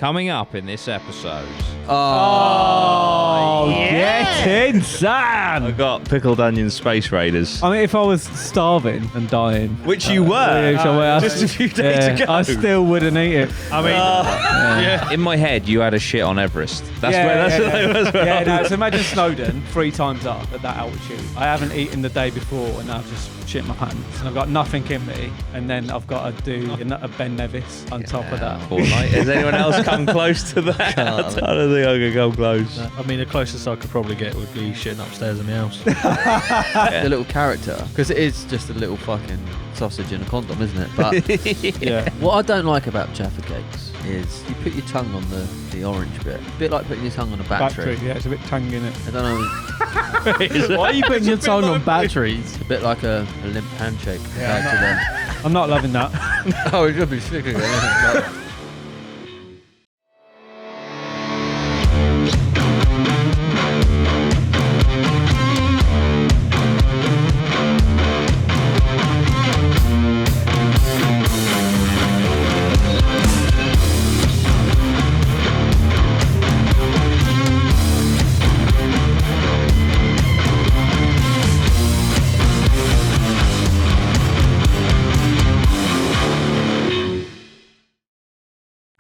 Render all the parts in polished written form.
Coming up in this episode. Get in, Sam! I got pickled onion space raiders. I mean, if I was starving and dying, Which you were just a few days ago. I still wouldn't eat it. I mean, In my head, you had a shit on Everest. That's where no, so imagine Snowdon 3 times up at that altitude. I haven't eaten the day before and I've just shit my pants. And I've got nothing in me. And then I've got to do a Ben Nevis on top of that. Has anyone else come close to that? I don't think I could come close. I mean, the closest I could probably get would be shitting upstairs in the house. The little character, because it is just a little fucking sausage in a condom, isn't it? But Yeah. what I don't like about Jaffa Cakes is you put your tongue on the orange bit. A bit like putting your tongue on a battery. Yeah, it's a bit tang in it. I don't know. Why are you putting your tongue on batteries? It's a bit like a limp handshake compared to them. I'm not loving that. Oh, it could be sick again, isn't it?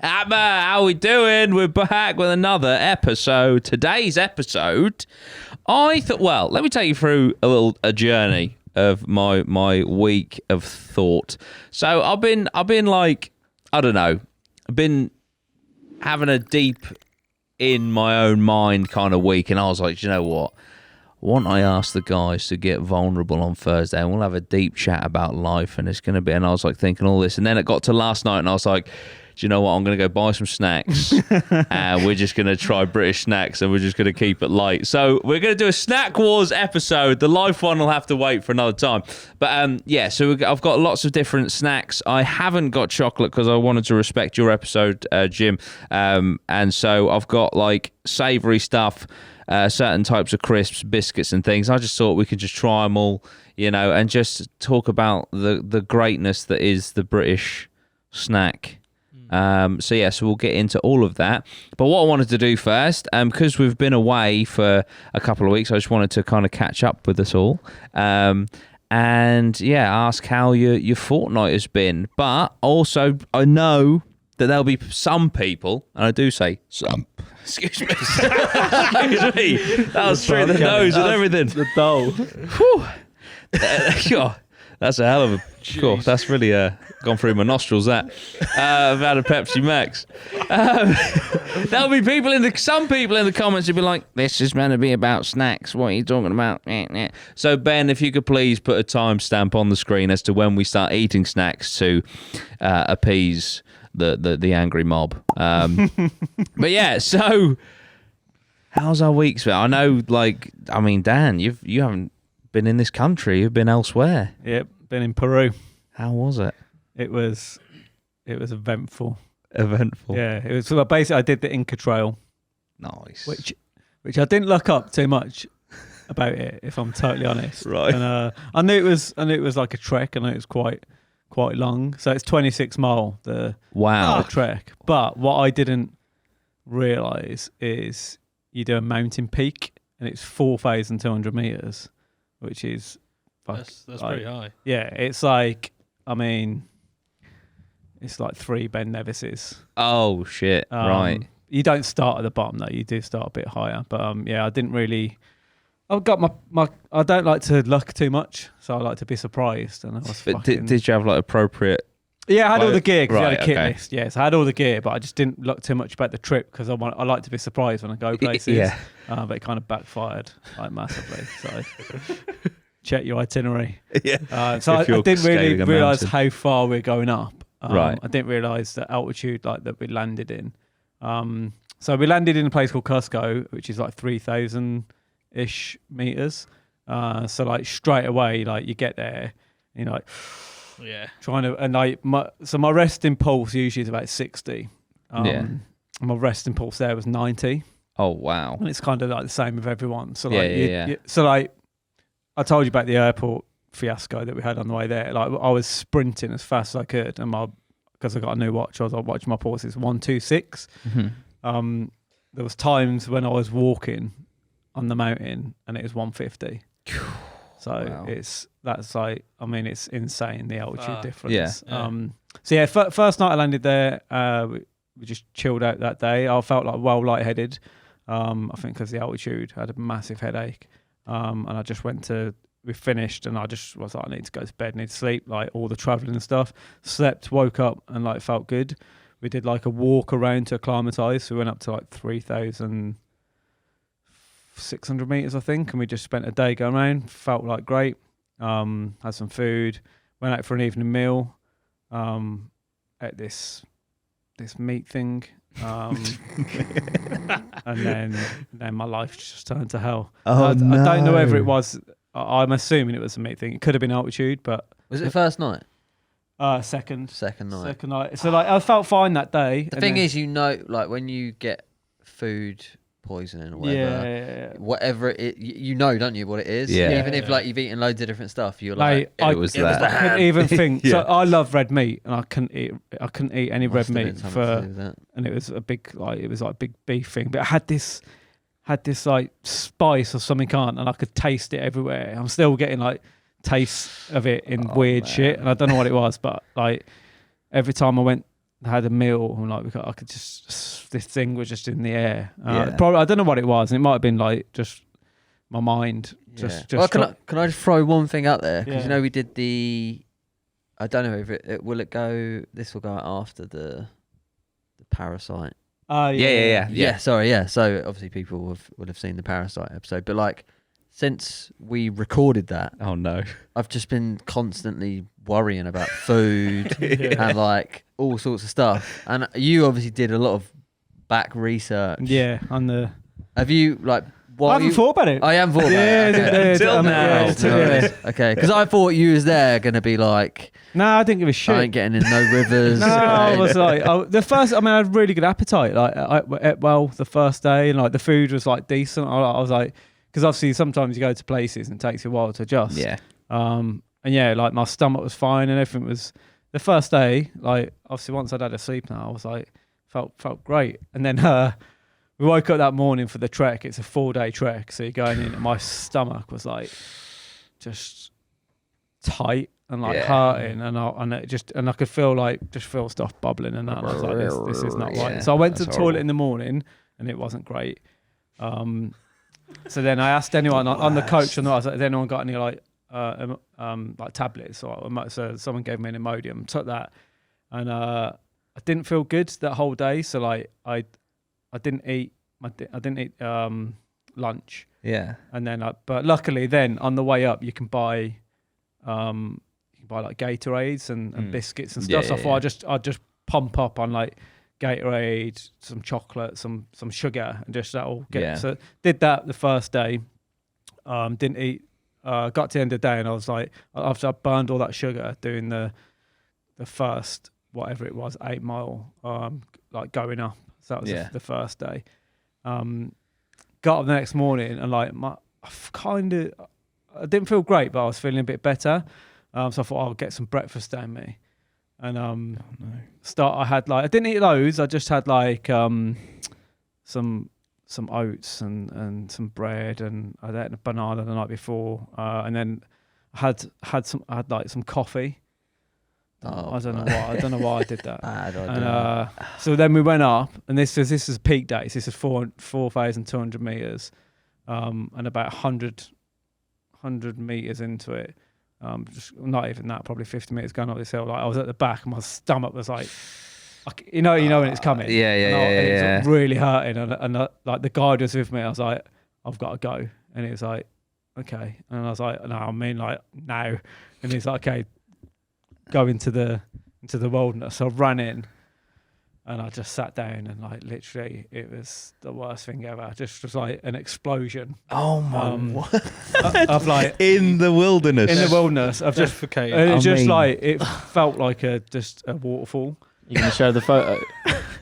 APMA, how we doing? We're back with another episode. Today's episode, I thought, well, let me take you through a journey of my week of thought. So I've been like, I don't know, I've been having a deep in my own mind kind of week, and I was like, you know what? Why don't I ask the guys to get vulnerable on Thursday and we'll have a deep chat about life, and it's going to be, and I was like thinking all this, and then it got to last night and I was like, do you know what? I'm going to go buy some snacks and we're just going to try British snacks and we're just going to keep it light. So we're going to do a Snack Wars episode. The live one will have to wait for another time. But yeah, so I've got lots of different snacks. I haven't got chocolate because I wanted to respect your episode, Jim. And so I've got like savoury stuff, certain types of crisps, biscuits and things. I just thought we could just try them all, you know, and just talk about the greatness that is the British snack. So we'll get into all of that. But what I wanted to do first, because we've been away for a couple of weeks, I just wanted to kind of catch up with us all. And ask how your fortnight has been. But also, I know that there'll be some people, and I do say some. Excuse me. Excuse me. That was through the nose and everything. The doll. Whew. That's a hell of a... Cool. That's really gone through my nostrils, that. I've had a Pepsi Max. There'll be some people in the comments who'll be like, this is meant to be about snacks. What are you talking about? So, Ben, if you could please put a timestamp on the screen as to when we start eating snacks to appease the angry mob. But yeah, so... How's our weeks been? I know, Dan, you haven't been in this country. You've been elsewhere. Yep, been in Peru. How was it? It was eventful. Eventful. Yeah, it was. Well, basically, I did the Inca Trail. Nice. Which I didn't look up too much about it, if I'm totally honest. Right. And I knew it was like a trek, and it was quite long. So it's 26 mile the trek. But what I didn't realise is you do a mountain peak, and it's 4,200 meters. Which is... That's pretty high. Yeah, it's like... I mean... It's like 3 Ben Nevises. Oh, shit. Right. You don't start at the bottom, though. You do start a bit higher. But, I didn't really... I've got my... I don't like to look too much, so I like to be surprised. And I was did you have, appropriate... Yeah, I had all the gear, because I had a kit okay. list. Yes, I had all the gear, but I just didn't look too much about the trip, because I like to be surprised when I go places. Yeah. But it kind of backfired, massively. So... Check your itinerary. Yeah. So I didn't really realise mountain. how far we're going up. Right. I didn't realise the altitude that we landed in. So we landed in a place called Cusco, which is like 3,000-ish meters. So straight away, you get there, and you're like, yeah, trying to, and my resting pulse usually is about 60. And my resting pulse there was 90. Oh wow. And it's kind of like the same with everyone. So Yeah. I told you about the airport fiasco that we had on the way there. I was sprinting as fast as I could, and my because I got a new watch. I was like watching my pulse. It's 126. Mm-hmm. There was times when I was walking on the mountain and it was 150. So wow. it's insane, the altitude difference. Yeah. So yeah, first night I landed there, we just chilled out that day. I felt like lightheaded. I think because the altitude, I had a massive headache. And I just we finished and I just was like, I need to go to bed, need to sleep, like all the traveling and stuff. Slept, woke up and like felt good. We did like a walk around to acclimatise. So we went up to like 3,600 metres, I think. And we just spent a day going around. Felt like great. Had some food. Went out for an evening meal. At this meat thing. And then my life just turned to hell. I don't know whether it was. I'm assuming it was a meat thing. It could have been altitude, but was it the first night? Second night. So like I felt fine that day. The thing is, like when you get food poisoning or whatever, whatever it, don't you, what it is? Yeah. Even if like you've eaten loads of different stuff, you're like, I that. couldn't even think. So I love red meat, and I couldn't eat any red meat and it was a big big beef thing. But I had this like spice or something and I could taste it everywhere. I'm still getting like tastes of it in weird shit, and I don't know what it was, but like every time I had a meal, and like I could just, this thing was just in the air. Probably I don't know what it was, and it might have been like just my mind. Just well, can I just throw one thing out there? Because we did I don't know if it will it go. This will go out after the Parasite. Yeah. Sorry, yeah. So obviously people would have seen the Parasite episode, but like since we recorded that, oh no, I've just been constantly worrying about food and like all sorts of stuff. And you obviously did a lot of back research. Yeah, on the. Have you like? I haven't thought about it. I am thought about it. Okay. Until now. Okay, because I thought you was there going to be like. No, I didn't give a shit. I ain't getting in no rivers. No, I was like, the first. I mean, I had really good appetite. Like, I ate well the first day, and like the food was like decent. I was like, because obviously sometimes you go to places and it takes you a while to adjust. Yeah. And yeah, like my stomach was fine and everything was. The first day, like obviously once I'd had a sleep now, I was like felt great, and then we woke up that morning for the trek. It's a 4-day trek, so you're going in, and my stomach was like just tight and like hurting, and I could feel stuff bubbling, and that. And I was like, this is not right. So I went to the toilet in the morning, and it wasn't great. So then I asked anyone on the coach, and I was like, has anyone got any like tablets? So someone gave me an Imodium, took that, and I didn't feel good that whole day. So like I didn't eat lunch. Yeah. And then but luckily then on the way up you can buy like Gatorades and biscuits and stuff. So I thought I'd just pump up on like Gatorade, some chocolate, some sugar, and just that'll get. Yeah. So did that the first day. Didn't eat. Got to the end of the day, and I was like, after I burned all that sugar doing the first whatever it was 8 mile, like going up. So that was the first day. Got up the next morning and like I didn't feel great, but I was feeling a bit better. So I thought I'll get some breakfast down me. And I had like I didn't eat loads. I just had like some oats and some bread, and I had a banana the night before, and then I had some coffee. I don't know why I did that. So then we went up, and this is peak days. This is 4,200 meters, and about 100 meters into it. Just not even that, probably 50 meters going up this hill. Like I was at the back, and my stomach was like, you know when it's coming. It was really hurting, and like the guide was with me. I was like, I've got to go, and he was like, okay, and I was like, no, I mean like now, and he's like, okay, go into the wilderness. So I ran in, and I just sat down, and like literally, it was the worst thing ever. Just was like an explosion. Oh my! What? Of like in the wilderness. I've just just like it felt like just a waterfall. You're gonna show the photo?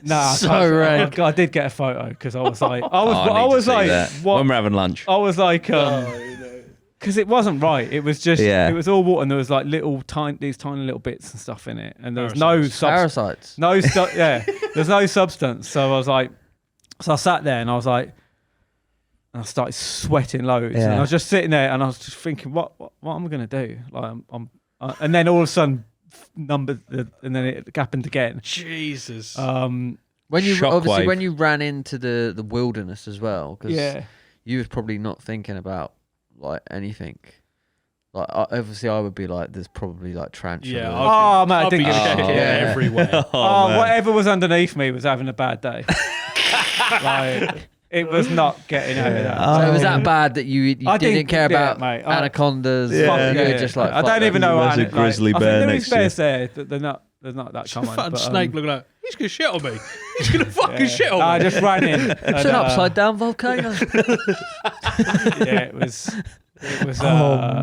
Nah, I did get a photo because I was like, I was like, when we're having lunch. I was like, Because it wasn't right. It was just, it was all water, and there was like these tiny little bits and stuff in it, and there was parasites. There's no substance. So I was like, I sat there and I was like, and I started sweating loads, and I was just sitting there, and I was just thinking, what am I gonna do? Like, and then all of a sudden, and then it happened again. Jesus. When you ran into the wilderness as well, because you was probably not thinking about like anything. Like obviously, I would be like, "There's probably like tarantulas." Yeah. I didn't give a shit. Everywhere. Whatever was underneath me was having a bad day. Like, it was not getting over that. So it was that bad that you didn't care about anacondas. You were just like, I don't even know what there's a grizzly bear next to you. There's bears there. They're not that common. Fat snake looking like, he's gonna shit on me. He's gonna fucking shit on me. I just ran in. It's an upside down volcano. It was.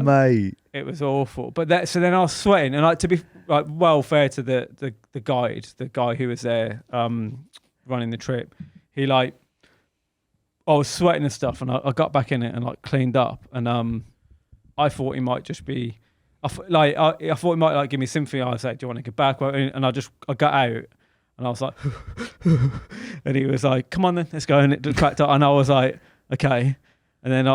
Mate, it was awful. But so then I was sweating, and like, to be like well fair to the guide, the guy who was there running the trip, he like, I was sweating and stuff, and I got back in it and like cleaned up, and I thought he might just be. I thought he might like give me sympathy. I said, "Do you want to get back?" And I got out, and I was like, and he was like, "Come on then, let's go." And it just cracked up, and I was like, "Okay." And then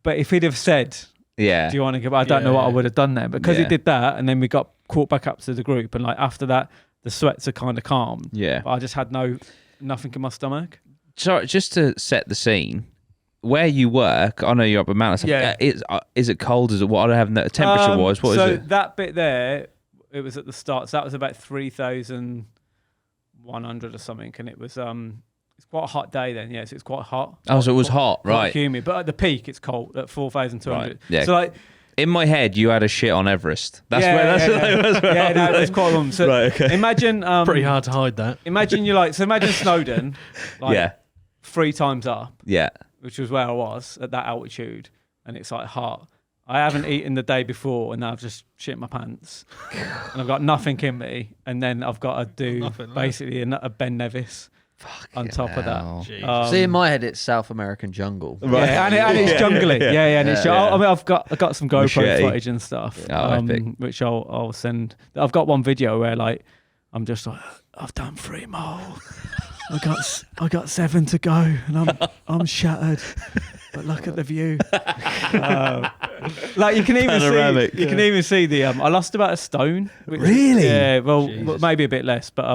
but if he'd have said, "Do you want to get back?" I don't know what I would have done there, because he did that, and then we got caught back up to the group, and like after that, the sweats are kind of calmed. Yeah, but I just had nothing in my stomach. So just to set the scene. Where you work, I know you're up a mountain. Is it cold? Is it what? I don't have the temperature wise. What is it? So that bit there, it was at the start. So that was about 3,100 or something, and it was it's quite a hot day then. Yes, it's quite hot. Oh, so it was hot, right? Quite humid, but at the peak it's cold at 4,200. Right. Yeah. So like. In my head, you had a shit on Everest. That's where. It's quite warm. So right, okay. Imagine. Pretty hard to hide that. Imagine imagine Snowdon. 3 times up. Yeah. Which was where I was at that altitude, and it's like hot. I haven't eaten the day before, and now I've just shit my pants, and I've got nothing in me, and then I've got to do basically a Ben Nevis on top of that. See, in my head, it's South American jungle. Right. Yeah, and it's jungly. And it's. I mean, I've got some GoPro footage and stuff, which I'll send. I've got one video where like I'm just like, I've done 3 more. I got 7 to go, and I'm shattered. But look at the view. Like you can even see the. I lost about a stone. Really? Yeah. Well, maybe a bit less, but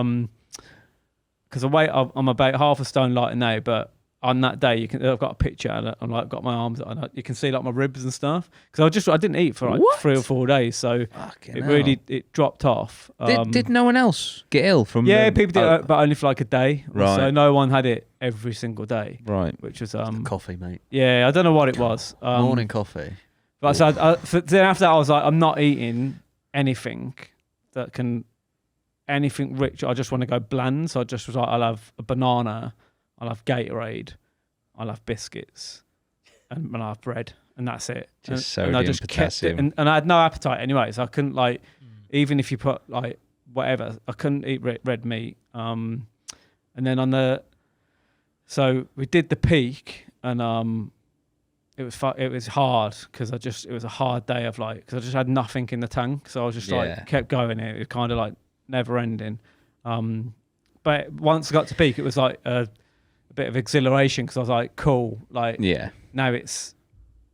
because I'm about half a stone lighter now, but. On that day, I've got a picture and I've got my arms on. You can see like my ribs and stuff because I didn't eat for like 3 or 4 days, so it dropped off. Did no one else get ill from? Yeah, people did, but only for like a day. Right. So no one had it every single day. Right. Which was coffee, mate. Yeah, I don't know what it was. Morning coffee. But so then after that, I was like, I'm not eating anything anything rich. I just want to go bland. So I just was like, I'll have a banana. I'll have Gatorade, I'll have biscuits, and I'll have bread, and that's it. Just sodium, potassium. And I had no appetite anyway, so I couldn't like, even if you put like whatever, I couldn't eat red meat. And then so we did the peak, and it was hard because it was a hard day of like, because I just had nothing in the tank, so I was just like kept going. It was kind of like never ending. But once I got to peak, it was like a bit of exhilaration because I was like, cool, like now it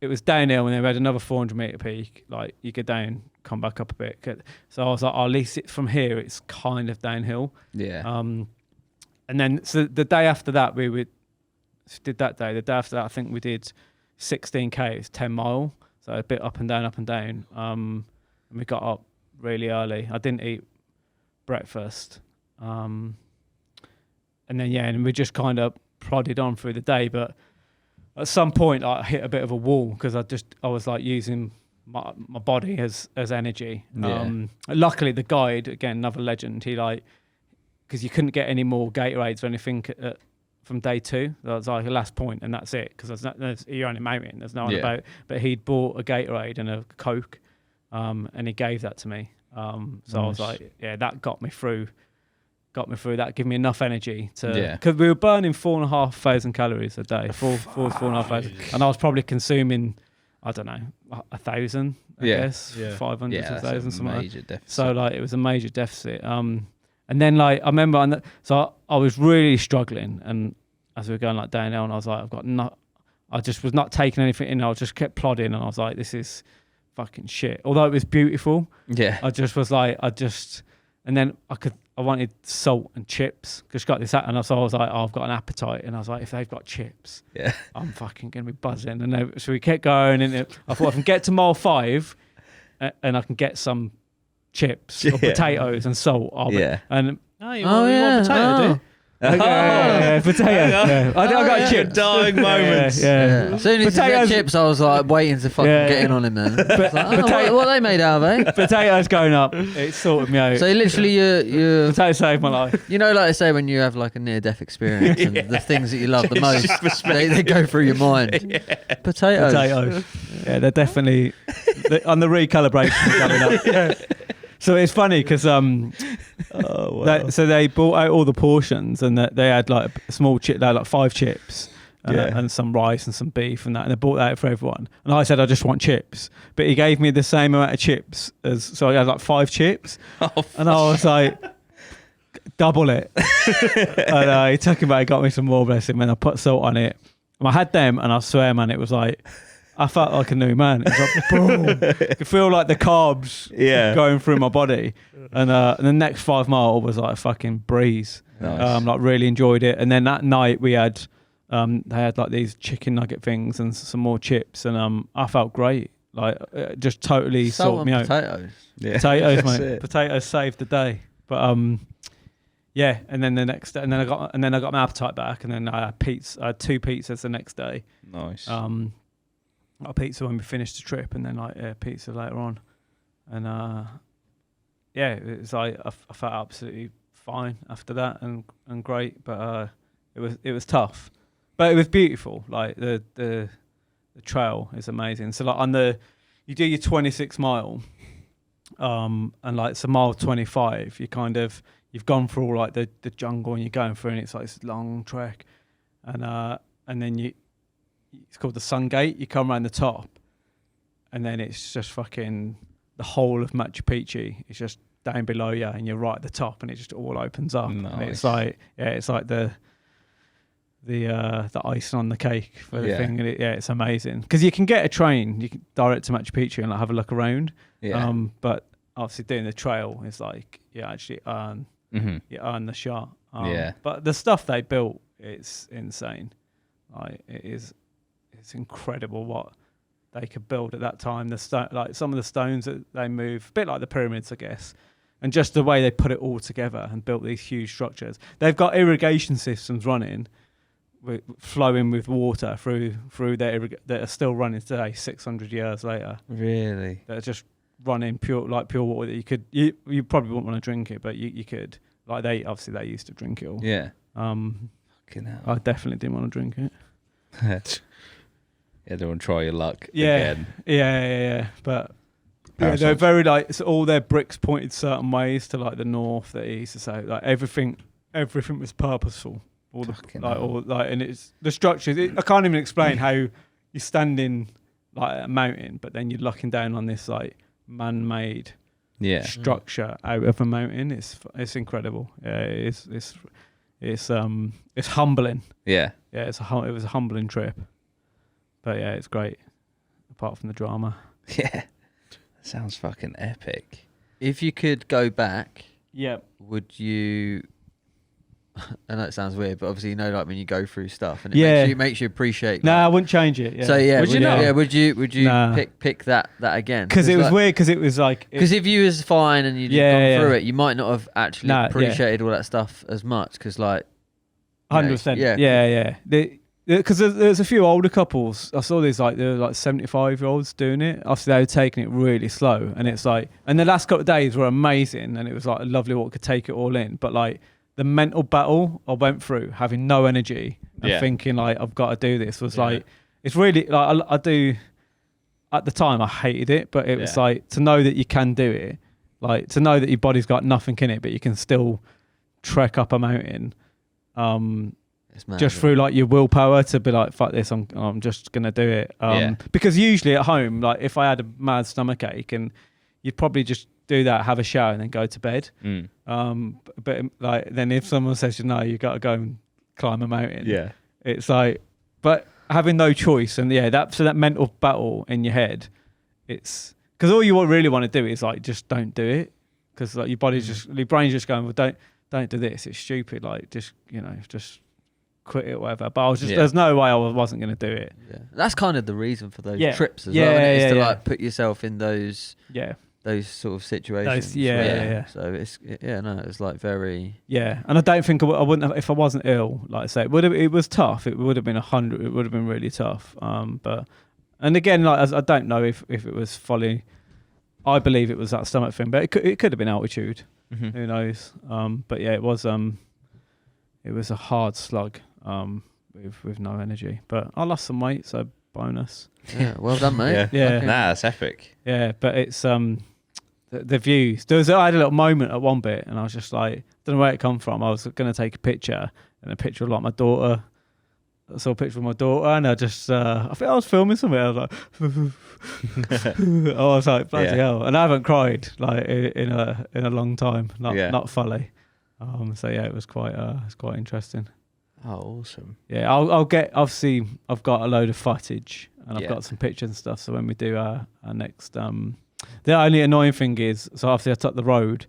was downhill, and then we had another 400 meter peak, like you go down, come back up a bit, so I was like, at least from here it's kind of downhill. And then so the day after that the day after that I think we did 16k, it was 10 mile, so a bit up and down, and we got up really early. I didn't eat breakfast, and then and we just kind of plodded on through the day, but at some point I hit a bit of a wall because I was like using my body as energy. Luckily the guide, again another legend, he like, because you couldn't get any more Gatorades or anything from day 2, that was like the last point, and that's it, because you're on a mountain, there's no one about. But he'd bought a Gatorade and a Coke, and he gave that to me, so I was like, that got me through that, gave me enough energy to, because we were burning 4,500 calories a day, 4,500, and I was probably consuming, I don't know, 1,000, I guess, 500 to 1,000, something like that. So like it was a major deficit. And then like I remember, so I was really struggling, and as we were going like downhill, and I was like, I just was not taking anything in. I just kept plodding, and I was like, this is fucking shit. Although it was beautiful, I just was like, and then I wanted salt and chips because got this, and so I was like, I've got an appetite, and I was like, if they've got chips, I'm fucking gonna be buzzing. And so we kept going, and I thought I can get to mile 5, and I can get some chips or potatoes and salt. And you want potato, do? Potato. I got chips. Dying moments. As soon as you said chips, I was like waiting to fucking get in on him, man. Like, what are they made out of, eh? Potatoes going up. It sorted me out. So literally, you potato saved my life. You know, like they say, when you have like a near-death experience, and the things that you love the most, they go through your mind. Potatoes. Yeah, they're definitely on the recalibration coming up. So it's funny because so they bought out all the portions, and they had like a small chip, they had like 5 chips and some rice and some beef and that, and they bought that out for everyone. And I said I just want chips, but he gave me the same amount of chips so I had like 5 chips, and I was like, double it. And he took him back, got me some more, bless him, and I put salt on it. And I had them, and I swear, man, it was like, I felt like a new man. It was like, boom. I could feel like the carbs going through my body. And the next 5 mile was like a fucking breeze. Nice. Like really enjoyed it. And then that night we had, they had like these chicken nugget things and some more chips. And I felt great. Like it just totally sorted me out. Potatoes, mate. Potatoes saved the day. But and then the next day, and then I got my appetite back. And then I had pizza. I had 2 pizzas the next day. Nice. A pizza when we finished the trip, and then like pizza later on, and it was like I felt absolutely fine after that, and great, but it was tough, but it was beautiful. Like the trail is amazing. So like you do your 26 mile, and like it's a mile 25. You've gone through all like the jungle, and you're going through, and it's like this long trek, and then it's called the Sun Gate. You come around the top, and then it's just fucking the whole of Machu Picchu. It's just down below you, and you're right at the top, and it just all opens up. Nice. And it's like the icing on the cake for the thing. And it's amazing because you can get a train, you can direct to Machu Picchu and like have a look around. But obviously doing the trail is like you actually earn the shot. But the stuff they built, it's insane. Like it's incredible what they could build at that time. Like some of the stones that they move, a bit like the pyramids, I guess, and just the way they put it all together and built these huge structures. They've got irrigation systems running, flowing with water through that are still running today, 600 years later. Really? They're just running pure water that you probably wouldn't want to drink it, but you could. Like they used to drink it all. Yeah. Fucking hell. I definitely didn't want to drink it. Yeah, don't want to try your luck again. Yeah. But they're very like, it's all their bricks pointed certain ways to like the north, the east. So like everything was purposeful. And it's the structures. I can't even explain how you're standing like a mountain, but then you're looking down on this like man-made structure out of a mountain. It's incredible. Yeah, it's humbling. Yeah. Yeah, it was a humbling trip. But yeah, it's great. Apart from the drama. Yeah. That sounds fucking epic. If you could go back, would you? I know it sounds weird, but obviously like when you go through stuff and it makes you appreciate. No, I wouldn't change it. Yeah. So would you not? Yeah, would you Nah. pick that again? Because it was weird. Because it was like if you was fine and you'd gone through it, you might not have actually appreciated all that stuff as much. Because like 100%. Yeah. Because there's a few older couples. I saw these like they're like 75-year-olds doing it. Obviously they were taking it really slow, and it's like, and the last couple of days were amazing, and it was like a lovely walk, could take it all in. But like the mental battle I went through, having no energy and thinking like I've got to do this, was like, it's really like I do. At the time I hated it, but it was like to know that you can do it, like to know that your body's got nothing in it, but you can still trek up a mountain. just through like your willpower to be like, fuck this, I'm just gonna do it. Because usually at home, like if I had a mad stomach ache, and you'd probably just do that, have a shower, and then go to bed. But like then if someone says no, you got to go and climb a mountain. It's like, but having no choice, and that mental battle in your head, it's because all you really want to do is like just don't do it, because like your brain's just going, well, don't do this, it's stupid, like just just quit it or whatever. But I was just there's no way I wasn't going to do it. That's kind of the reason for those trips as well, isn't it? Is to like put yourself in those sort of situations. So it's like very and I don't think I wouldn't have, if I wasn't ill, like I say, it was tough. It would have been 100. It would have been really tough. But and again, like I don't know if it was folly. I believe it was that stomach thing, but it could have been altitude. Who knows? But it was a hard slug with no energy. But I lost some weight, so bonus. Yeah, well done, mate. Nah, that's epic. Yeah, but it's the views. I had a little moment at one bit, and I was just like, don't know where it come from. I was going to take a picture, and a picture of like my daughter. I saw a picture of my daughter, and I just I think I was filming something. I was like, I was like, bloody hell, and I haven't cried like in a long time, not fully. So it was quite interesting. Oh, awesome. Yeah, I'll get, obviously I've got a load of footage, and I've got some pictures and stuff. So when we do our next, the only annoying thing is, so obviously I took the road,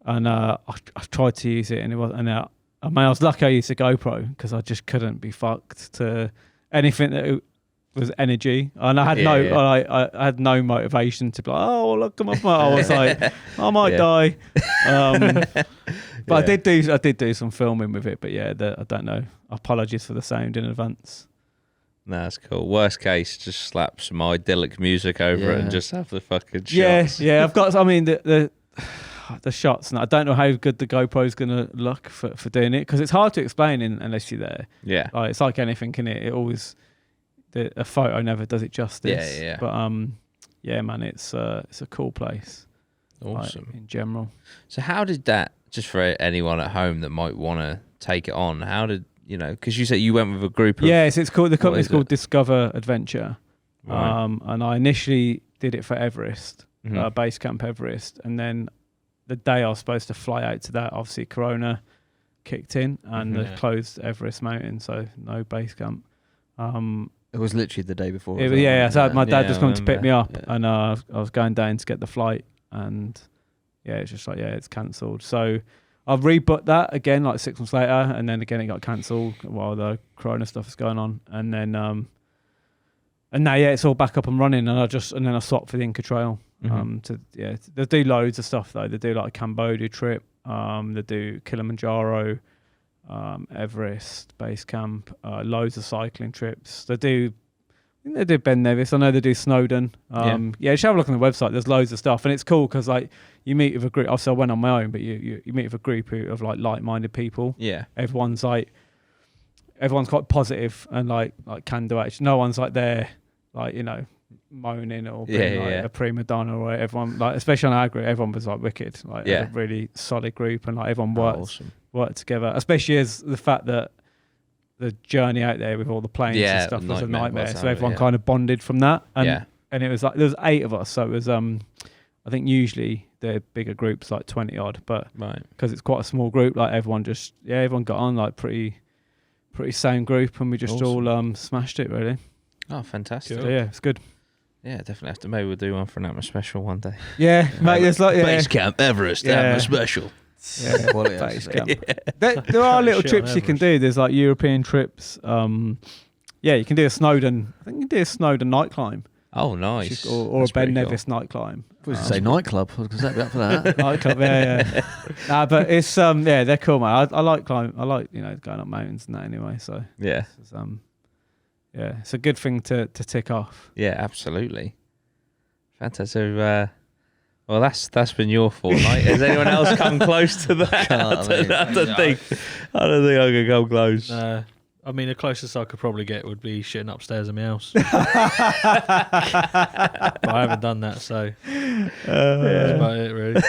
and I tried to use it, and it was, and I was lucky I used a GoPro, because I just couldn't be fucked to anything that was energy, and I had I had no motivation to be like, oh look at my phone. I was like, I might die. But I did do some filming with it, but I don't know. Apologies for the sound in advance. No, that's cool. Worst case, just slap some idyllic music over it and just have the fucking shots. Yeah. I've got. I mean, the shots. And I don't know how good the GoPro is going to look for doing it, because it's hard to explain unless you're there. Yeah. Like, it's like anything, can it? It always a photo never does it justice. Yeah. But man, it's a cool place. Awesome. Like, in general. So how did that? Just for anyone at home that might want to take it on, how did because you said you went with a group of... Yes, it's called, the company's called Discover Adventure. Right. And I initially did it for Everest, Base Camp Everest. And then the day I was supposed to fly out to that, obviously Corona kicked in, and they closed Everest Mountain, so no base camp. It was literally the day before. So my dad just come to pick me up, and I was going down to get the flight, and it's just like, it's cancelled. So I've rebooked that again, like 6 months later, and then again it got cancelled while the Corona stuff is going on, and then and now it's all back up and running, and then I swapped for the Inca Trail. They do loads of stuff though. They do like a Cambodia trip. They do Kilimanjaro, Everest base camp, loads of cycling trips. They do Ben Nevis. I know they do Snowdon. Just have a look on the website. There's loads of stuff, and it's cool because like you meet with a group. Obviously, I went on my own, but you meet with a group of like like-minded people. Yeah, everyone's quite positive and like can do action. No one's like there, like moaning or being like a prima donna, or everyone, like especially on our group, everyone was like wicked, like a really solid group, and like everyone worked together, especially as the fact that the journey out there with all the planes and stuff was a nightmare, so everyone kind of bonded from that, and it was like there was 8 of us, so it was I think usually they're bigger groups like 20 odd, but because it's quite a small group, like everyone got on like pretty sound group, and we just all smashed it really. Oh, fantastic. So, it's good. Yeah, definitely have to. Maybe we'll do one for an APMA special one day. Yeah, mate. There's like Base Camp Everest APMA special. Yeah, base camp. There are little trips you can do. There's like European trips. You can do a Snowdon. I think you can do a Snowdon night climb. Oh, nice. Or a Ben Nevis night climb. I was going to say nightclub. I was going to be up for that. Nightclub, yeah. But it's they're cool, mate. I like climbing. I like going up mountains and that anyway. So it's a good thing to tick off. Yeah, absolutely. Fantastic. So, well, that's been your fortnight. Has anyone else come close to that? I don't think I can come close. I mean, the closest I could probably get would be shitting upstairs in my house. But I haven't done that, so that's about it, really.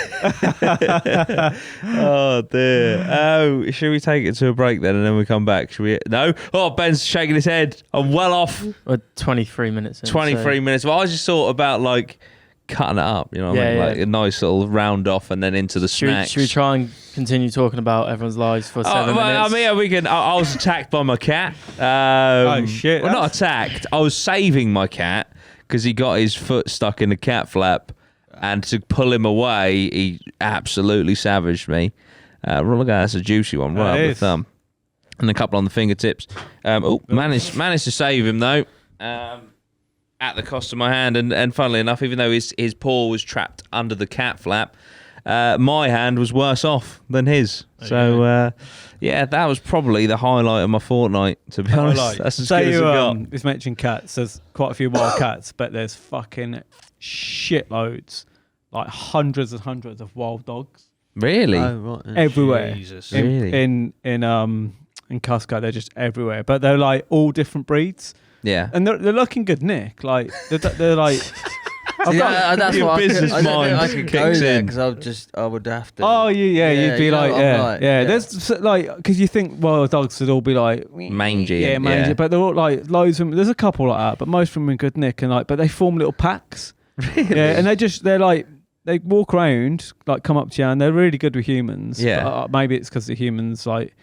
Oh dear. Oh, should we take it to a break then, and then we come back? Should we? No. Oh, Ben's shaking his head. I'm well off. We're 23 minutes in. 23 minutes. Well, I just thought about like cutting it up. You know what I mean? Like a nice little round off, and then into the snacks. Should we try and continue talking about everyone's lives for 7 minutes? I mean, we can. I was attacked by my cat. Oh shit! Well, not attacked. I was saving my cat because he got his foot stuck in the cat flap, and to pull him away, he absolutely savaged me. Look at that, that's a juicy one, right up the thumb, and a couple on the fingertips. Managed to save him though. At the cost of my hand, and funnily enough, even though his paw was trapped under the cat flap, my hand was worse off than his. So that was probably the highlight of my fortnight, to be honest. That's as good as it got. He's mentioned cats. There's quite a few wild cats, but there's fucking shitloads, like hundreds and hundreds of wild dogs. Really? Oh, right. Everywhere. Jesus. Really? In Cusco, they're just everywhere, but they're like all different breeds. Yeah, and they're looking good, Nick. Like they're like. That's your what business I mind I could go kicks there in. because I would have to. Oh, you'd be like, yeah. There's like, because you think wild dogs would all be like mangy, mangy, but they're all like loads of them. There's a couple like that, but most of them are good, Nick, and like, but they form little packs. Really? Yeah, and they're like. They walk around, like come up to you, and they're really good with humans. Yeah, but, maybe it's because the humans like.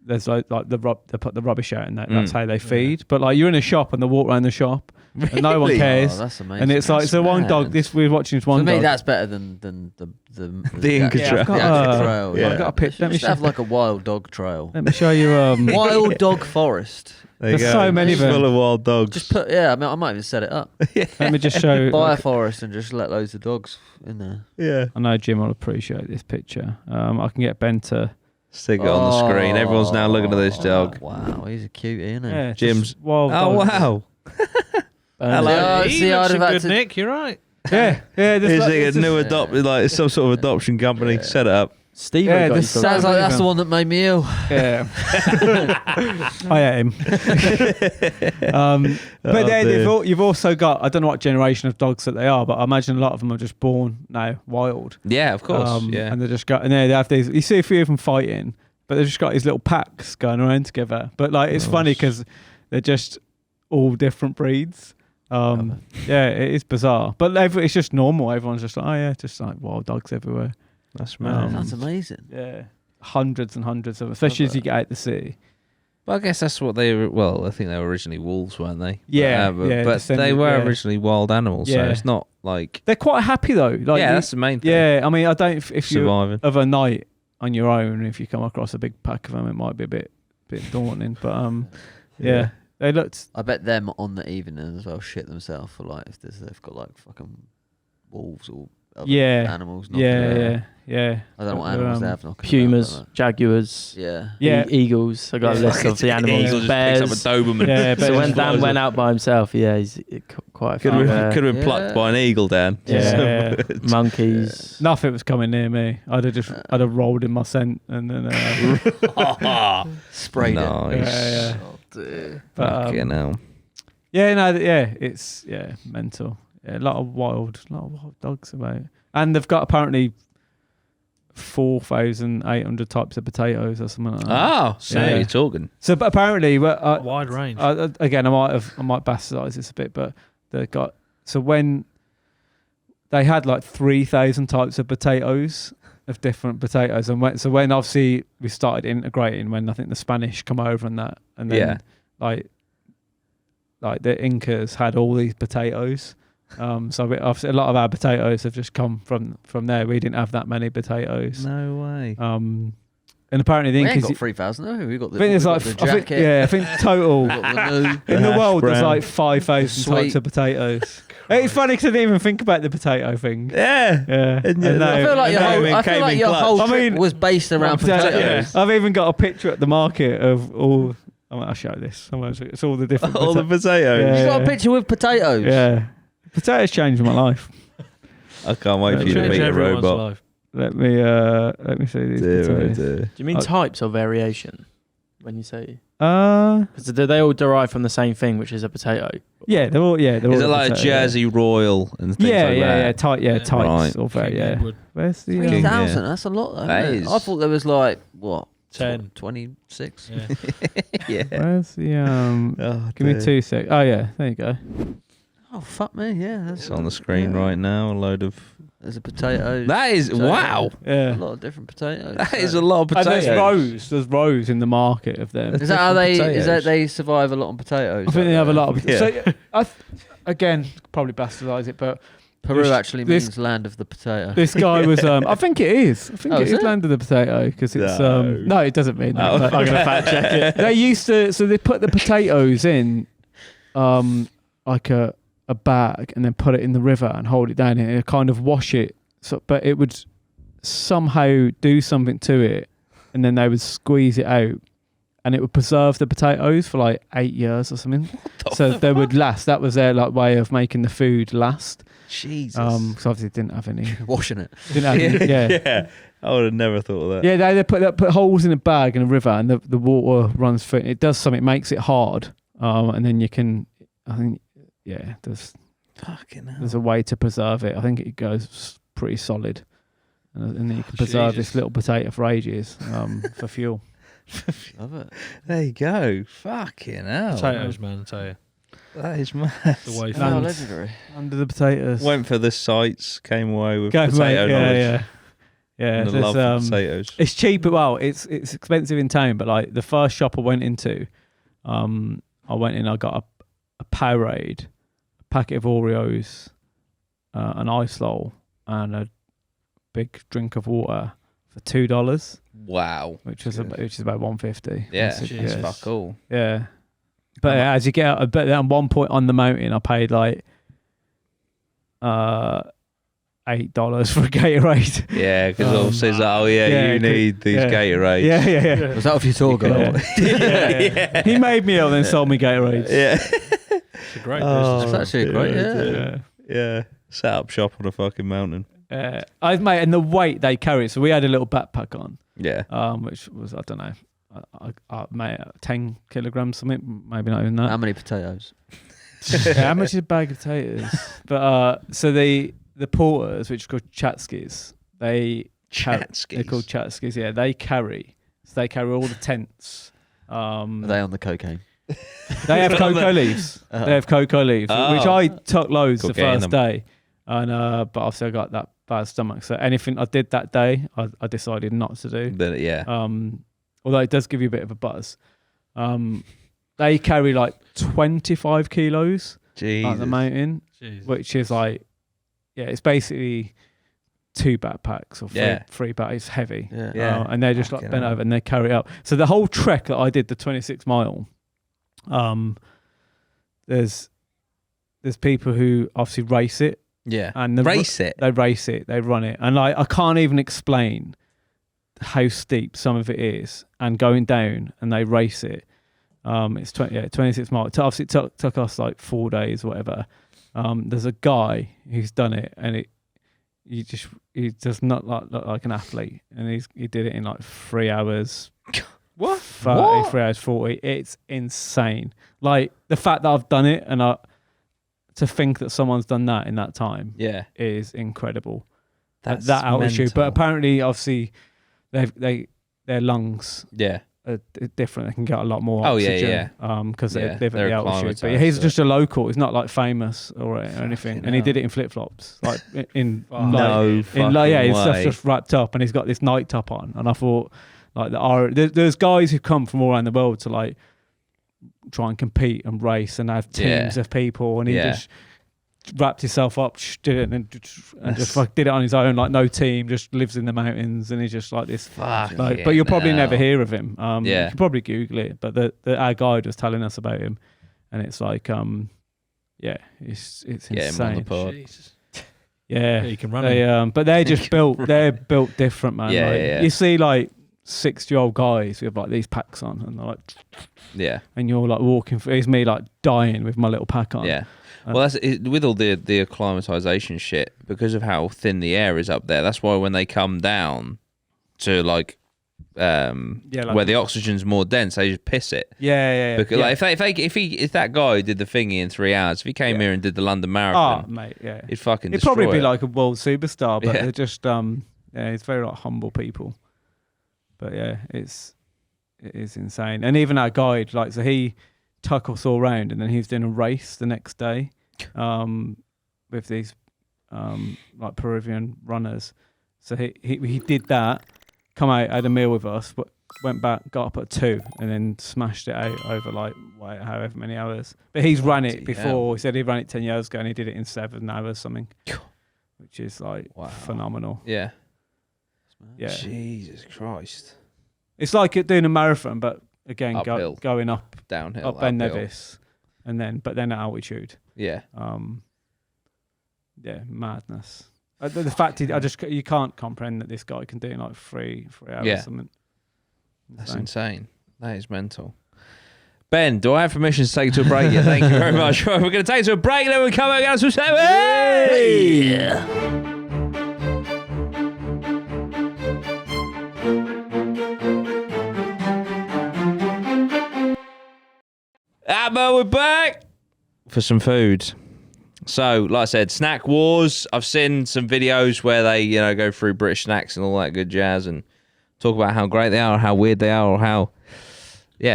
There's like they put the rubbish out, and that's how they feed. But like you're in a shop and they walk around the shop, really? and no one cares. Oh, that's amazing. And it's like so one dog. We're watching this one. For me, dog. that's better than the Inca Trail. Trail. I've got a picture. Let me have like a wild dog trail. Let me show you. Wild dog forest. There's so many of them. Full of wild dogs. Just put. I mean, I might even set it up. Let me just show. Buy a forest and just let loads of dogs in there. Yeah. I know Jim will appreciate this picture. I can get Ben to. Stick it on the screen. Everyone's now looking at this dog. Wow, he's a cutie, isn't he? Yeah, Jim's wild. Oh wow. Hello. See, I'd have had good, to... Nick. You're right. Yeah. Is it a new adopted, like some sort of adoption company? Set it up. Steve, sounds like that's the one that made me ill. Yeah, I am. But you've also got, I don't know what generation of dogs that they are, but I imagine a lot of them are just born now wild. Yeah, of course. And they just got, and they have these. You see a few of them fighting, but they've just got these little packs going around together. But like, it's funny because they're just all different breeds. Yeah, it is bizarre, but it's just normal. Everyone's just like, oh yeah, just like wild dogs everywhere. That's mad. That's amazing. Yeah, hundreds and hundreds of them, especially as you get out the city. But I guess that's what they were. Well, I think they were originally wolves, weren't they? Yeah, but they were originally wild animals, so it's not like they're quite happy though. Like, that's the main thing. Yeah, I mean, I don't. If surviving of a night on your own, if you come across a big pack of them, it might be a bit daunting. But yeah, they looked. I bet them on the evening as well shit themselves for like if they've got like fucking wolves or other animals. Yeah. I don't know what animals they have knocking pumas, about, jaguars, eagles. I got a list of the animals. Eagle just bears. picks up a Doberman. Yeah, so when Dan went out by himself, he's quite a few. Could have been plucked by an eagle, Dan. Yeah, monkeys. Nothing was coming near me. I'd have rolled in my scent and then sprayed it. Yeah. Oh, dear. But it's mental. Yeah, a lot of wild dogs about, and they've got apparently 4,800 types of potatoes or something like that. Oh, so you're talking. So, but apparently, wide range. Again, I might bastardize this a bit, but they got when they had like 3,000 types of potatoes of different potatoes, and when obviously we started integrating, when I think the Spanish come over and that, and then like the Incas had all these potatoes. So obviously a lot of our potatoes have just come from there. We didn't have that many potatoes. No way. And apparently the we Incas ain't got 3,000. No, we got the. I think there's like the jacket. I think total in the world there's like 5,000 types of potatoes. It's funny because I didn't even think about the potato thing. Yeah. I feel like your whole trip was based around potatoes. I've even got a picture at the market of all. I'll show this. It's all the different. All the potatoes. You got a picture with potatoes. Yeah. Potatoes changed my life. I can't wait for you to meet a robot. Life. Let me see these potatoes. Do you mean types or variation? when you say? Because they all derive from the same thing, which is a potato. Yeah, they're all. Yeah, they're Is all it like a Jersey Royal and things like that? Tights Right. or very, yeah. Where's the 3,000. That's a lot. Though, That isn't it? is. I thought there was like what 10. 26. Yeah. Yeah. Where's the Oh, Give me 2 seconds. Oh yeah, there you go. Oh fuck me, yeah. That's It's on the screen right now. A load of. There's a potato. That is wow. Yeah. A lot of different potatoes. That is a lot of And potatoes. there's rows in the market of them. Is that how they? Potatoes. Is that they survive a lot on potatoes? I think they have a lot of. Yeah. So, again, probably bastardise it, but Peru this- actually this- means land of the potato. this guy was. I think it is. I think Oh, it is is it? land of the potato because it's. No. No, it doesn't mean that. Oh. But I'm gonna fact check it. They used to. So they put the potatoes in, like a bag, and then put it in the river and hold it down and it'd kind of wash it. So, but it would somehow do something to it, and then they would squeeze it out, and it would preserve the potatoes for like 8 years or something. So they would last. That was their like way of making the food last. Jesus. Because obviously it didn't have any. Washing it. Didn't have any, yeah. I would have never thought of that. Yeah, they put holes in a bag in a river, and the water runs through it. It does something, it makes it hard, and then you can. I think, yeah, Fucking hell. there's a way to preserve it. I think it goes pretty solid, and then you can preserve this little potato for ages for fuel. Love it. There you go. Fucking hell. Potatoes, man, I tell you. That is mad. The way Oh, And- legendary. Under the potatoes. Went for the sites, came away with Go, potato mate, knowledge. yeah. And the there's, love for potatoes. It's cheap. Well, it's expensive in town, but like the first shop I went into, I went in. I got a Powerade, a packet of Oreos, an ice lol, and a big drink of water for $2, Wow. which is about $1.50. Yeah, That's it's fuck all. Yeah, but as you get out, but at one point on the mountain, I paid like $8 for a Gatorade. Yeah, because obviously it's like, oh yeah, yeah, you need these yeah. Gatorades. Yeah. Was that off your tour guide? yeah. He made me ill, then sold me Gatorades. Yeah. It's a great Oh, business. It's actually great, Yeah. Yeah. Set up shop on a fucking mountain. Mate, and the weight they carry. So we had a little backpack on, Yeah. which was, I don't know, mate, 10 kilograms, something, maybe not even that. How many potatoes? Yeah, how much is a bag of potatoes? But so the porters, which are called chatskis, they're called chatskis. Yeah, they carry all the tents. Are they on the cocaine? They have cocoa leaves. They have cocoa leaves, which I took loads the first day, and but obviously I got that bad stomach. So anything I did that day, I decided not to do. But yeah. Although it does give you a bit of a buzz. They carry like 25 kilos Jesus. up the mountain, Jesus. which is like, yeah, it's basically 2 backpacks or 3 backpacks. It's heavy. Yeah. And they're just like Fucking bent hell. over and they carry it up. So the whole trek that I did, the 26 mile, there's people who obviously race it. Yeah. And They race it. They run it. And like, I can't even explain how steep some of it is and going down, and they race it. It's 26 miles. Obviously it took us like 4 days or whatever. There's a guy who's done it, and he does not look like an athlete, and he did it in like 3 hours. What? 3 hours 40. It's insane. Like the fact that I've done it, and to think that someone's done that in that time, Yeah. is incredible. That's That altitude, mental. but apparently, obviously, their lungs Yeah. are different. They can get a lot more Oh, yeah, oxygen. Because Yeah, they live at they're the altitude. But acclimatised he's to just a local. He's not like famous or anything. And he hell. did it in flip flops, like in No fucking his stuff's way. just wrapped up, and he's got this night top on. And I thought, like, there's guys who come from all around the world to like try and compete and race and have teams of people, and he just wrapped himself up, did it, and just like did it on his own, like no team, just lives in the mountains, and he's just like this. Fuck. Like, but you'll probably never hear of him. You Yeah. can probably Google it. But our guide was telling us about him, and it's like, it's Get him on the insane. pod. Jesus. Yeah, You can run they it. but they're just built. They're built different, man. Yeah, Like, yeah. You see like 60-year-old guys with like these packs on, and they're like, Yeah. and you're like walking. It's me like dying with my little pack on. Yeah. Well, that's it, with all the acclimatization shit, because of how thin the air is up there. That's why when they come down to like where the oxygen's more dense, they just piss it. Yeah. Because like, if that guy did the thingy in 3 hours, if he came here and did the London Marathon, mate, yeah, he'd fucking. He'd probably be like a world superstar, but they're just it's very like humble people. But yeah, it is insane. And even our guide, like, so he took us all round, and then he was doing a race the next day, with these like Peruvian runners. So he did that, come out, had a meal with us, but went back, got up at 2, and then smashed it out over like however many hours. But he's run it before. He said he ran it 10 years ago, and he did it in 7 hours something, which is like phenomenal. Yeah. Yeah. Jesus Christ. It's like doing a marathon, but again, going up, downhill, up Ben Nevis, but then at altitude. Yeah. Yeah, madness. The fact you can't comprehend that this guy can do it in like 3 hours or something. That's insane. That is mental. Ben, do I have permission to take you to a break? Yeah, thank you very much. Right, we're going to take you to a break, and then we'll come back and some APMA, we're back for some food. So, like I said, snack wars. I've seen some videos where they, go through British snacks and all that good jazz and talk about how great they are, or how weird they are, or how,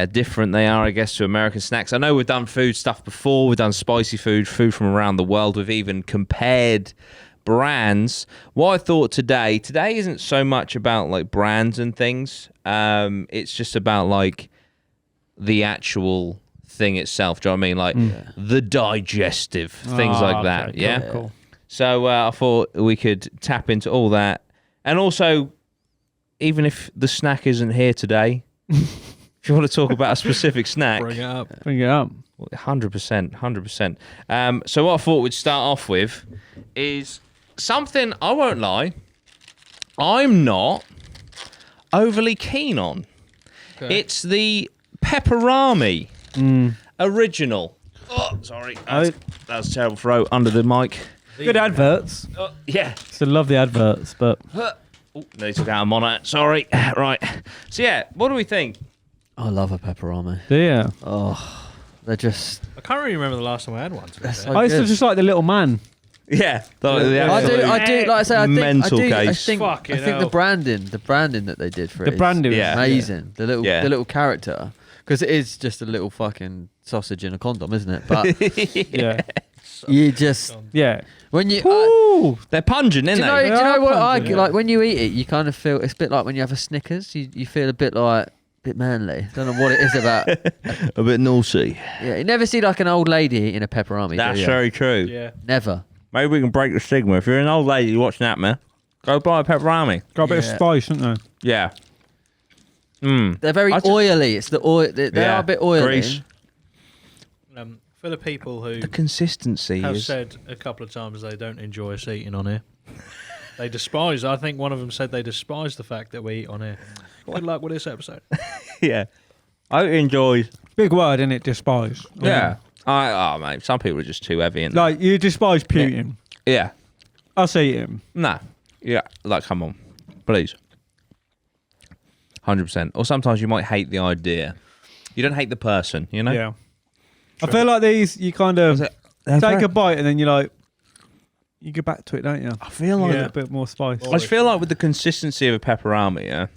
different they are, I guess, to American snacks. I know we've done food stuff before. We've done spicy food from around the world. We've even compared brands. What I thought today isn't so much about like brands and things. It's just about like the actual thing itself. Do you know what I mean? Like the digestive things like that. Okay, yeah. Cool. So I thought we could tap into all that, and also, even if the snack isn't here today, if you want to talk about a specific snack, bring it up. 100%. So what I thought we'd start off with is something, I won't lie, I'm not overly keen on. Okay. It's the pepperami original. Oh, sorry. That was a terrible throw under the mic. Good adverts. Yeah. Still love the adverts, but... They took out a monitor. Sorry. Right. So, yeah, what do we think? I love a pepperami. Do you? Oh, they're just... I can't really remember the last time I had one. I used to just like the little man. Yeah. I do. Like I say, I think the branding that they did for it, branding is amazing. The little character, because it is just a little fucking sausage in a condom, isn't it? But you just when you they're pungent, isn't they? Do you know what I like when you eat it? You kind of feel it's a bit like when you have a Snickers. You feel a bit manly. Don't know what it is about. A bit naughty. Yeah, you never see like an old lady eating a pepperami. That's very true. Yeah, never. Maybe we can break the stigma. If you're an old lady watching APMA, go buy a pepperami. Got a bit of spice, haven't they? Yeah. They're very oily. It's the oil. They are a bit oily. Grease. For the people who the consistency have is... said a couple of times they don't enjoy us eating on here. They despise. I think one of them said they despise the fact that we eat on here. Good luck with this episode. Yeah, I enjoy. Big word, innit? Despise. Yeah. Mate, some people are just too heavy. Like you despise Putin. Yeah. Us eat him. Nah. Yeah. Like, come on, please. 100%. Or sometimes you might hate the idea. You don't hate the person, you know? Yeah. True. I feel like these, you kind of take a bite and then you go back to it, don't you? I feel like a bit more spice. I just feel like with the consistency of a pepperami,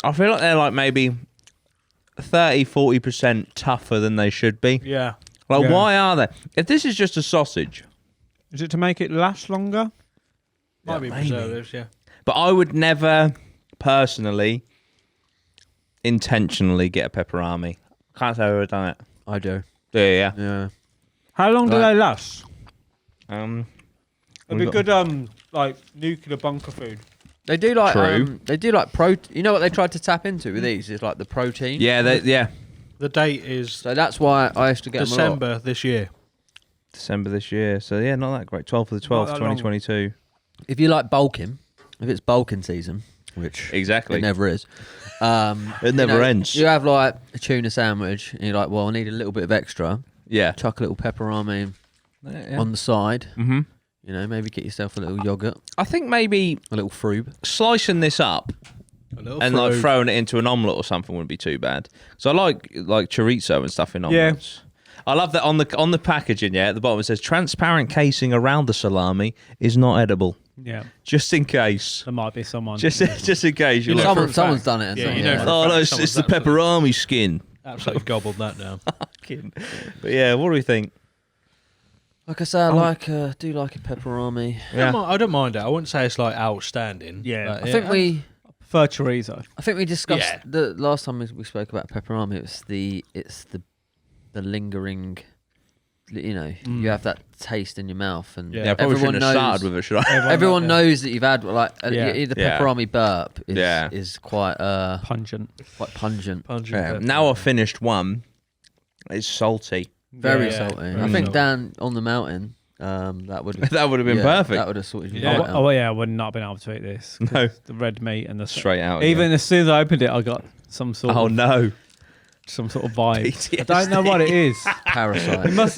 I feel like they're like maybe 30-40% tougher than they should be. Yeah. Like, why are they? If this is just a sausage... Is it to make it last longer? Might be preservatives, yeah. But I would never, personally, intentionally get a pepperami. Can't say I've ever done it. I do. Yeah. How long do they last? It'd be good, like nuclear bunker food. They do like protein. You know what they tried to tap into with these is like the protein. Yeah, The date is so that's why I used to get December this year. December this year. So yeah, not that great. 12th of the 12th, 2022. If you like bulking, if it's bulking season, which exactly it never is. It never ends. You have like a tuna sandwich, and you're like, well, I need a little bit of extra. Yeah. Chuck a little pepperami on the side. Mm-hmm. You know, maybe get yourself a little yogurt. I think maybe a little frube. Slicing this up And like throwing it into an omelette or something wouldn't be too bad. So I like chorizo and stuff in omelettes. I love that on the packaging. Yeah, at the bottom it says transparent casing around the salami is not edible. Yeah, just in case. There might be someone. Just in case. Someone's done it. It's the pepperoni skin. Absolutely gobbled that down. But yeah, what do we think? Like I say, I do like a pepperoni. Yeah. I don't mind it. I wouldn't say it's like outstanding. Yeah, I think we prefer chorizo. I think we discussed the last time we spoke about pepperoni. It's the lingering. You know, you have that taste in your mouth, and everyone knows. Started with it, should I? Everyone knows that you've had either pepperoni burp is quite pungent. Quite pungent. Now I've finished one. It's salty. Very salty. I think down on the mountain, that would have been perfect. That would have sorted you out. out. I would not have been able to eat this. No, the red meat and the straight out. Even as soon as I opened it, I got some sort. Oh no. Some sort of vibe. PTSD. I don't know what it is. Parasite. It must,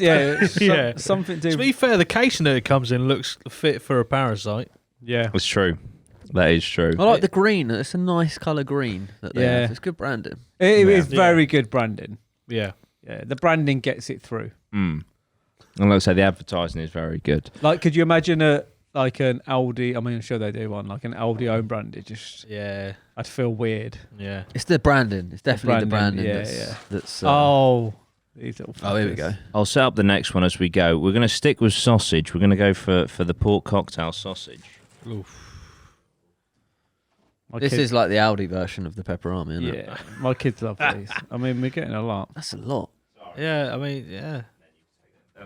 something to. To be fair, the casing that it comes in looks fit for a parasite. Yeah, it's true. That is true. I like the green. It's a nice colour green that they have. It's good branding. It is very good branding. Yeah. Yeah, the branding gets it through. And like I say, the advertising is very good. Like, could you imagine an Aldi? I mean, I'm sure they do one, like an Aldi own branded. Just I'd feel weird. Yeah, it's the branding. It's definitely the branding. That's these little. Here we go. I'll set up the next one as we go. We're going to stick with sausage. We're going to go for the pork cocktail sausage. Oof. This is like the Aldi version of the pepperoni, isn't it? Yeah, my kids love these. I mean, we're getting a lot. That's a lot. Yeah, I mean, yeah.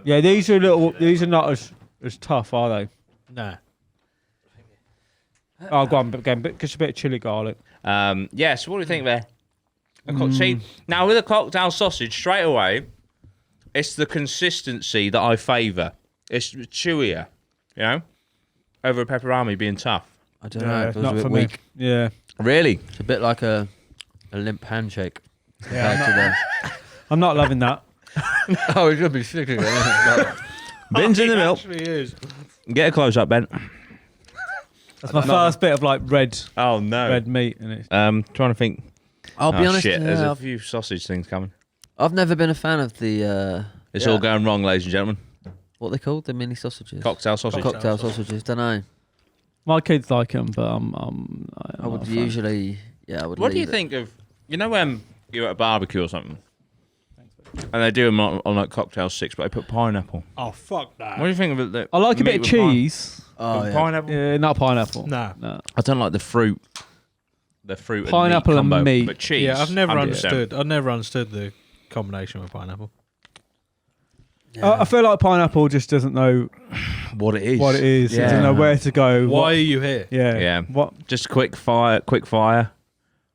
Yeah, these are not as tough, are they? No. Oh, go on, but again, just a bit of chili garlic. So what do you think there? See, now with a cocktail sausage, straight away, it's the consistency that I favour. It's chewier, over a pepperoni being tough. I don't know. It was not a bit for weak. Me. Yeah. Really? It's a bit like a limp handshake. I'm not loving that. Oh, it should be sticking. Ben's in the middle. Is. Get a close up, Ben. That's my first bit of red. Oh no, red meat in it. Trying to think. I'll be honest. Shit, there's a few sausage things coming. I've never been a fan of the. It's all going wrong, ladies and gentlemen. What are they called? The mini sausages. Cocktail sausage. Cocktail sausages. Don't know. My kids like them, but I would usually. Yeah, I would. What do you think of? When you're at a barbecue or something, and they do them on like cocktail sticks, but they put pineapple. Oh fuck that! What do you think of it? I like a bit of cheese. Pineapple. Yeah, not pineapple. No. I don't like the fruit. The fruit, pineapple and meat, but cheese. Yeah, I've never understood. I've never understood the combination with pineapple. Yeah. I feel like pineapple just doesn't know what it is. It doesn't know where to go. Why are you here? Yeah. Yeah. What? Just quick fire.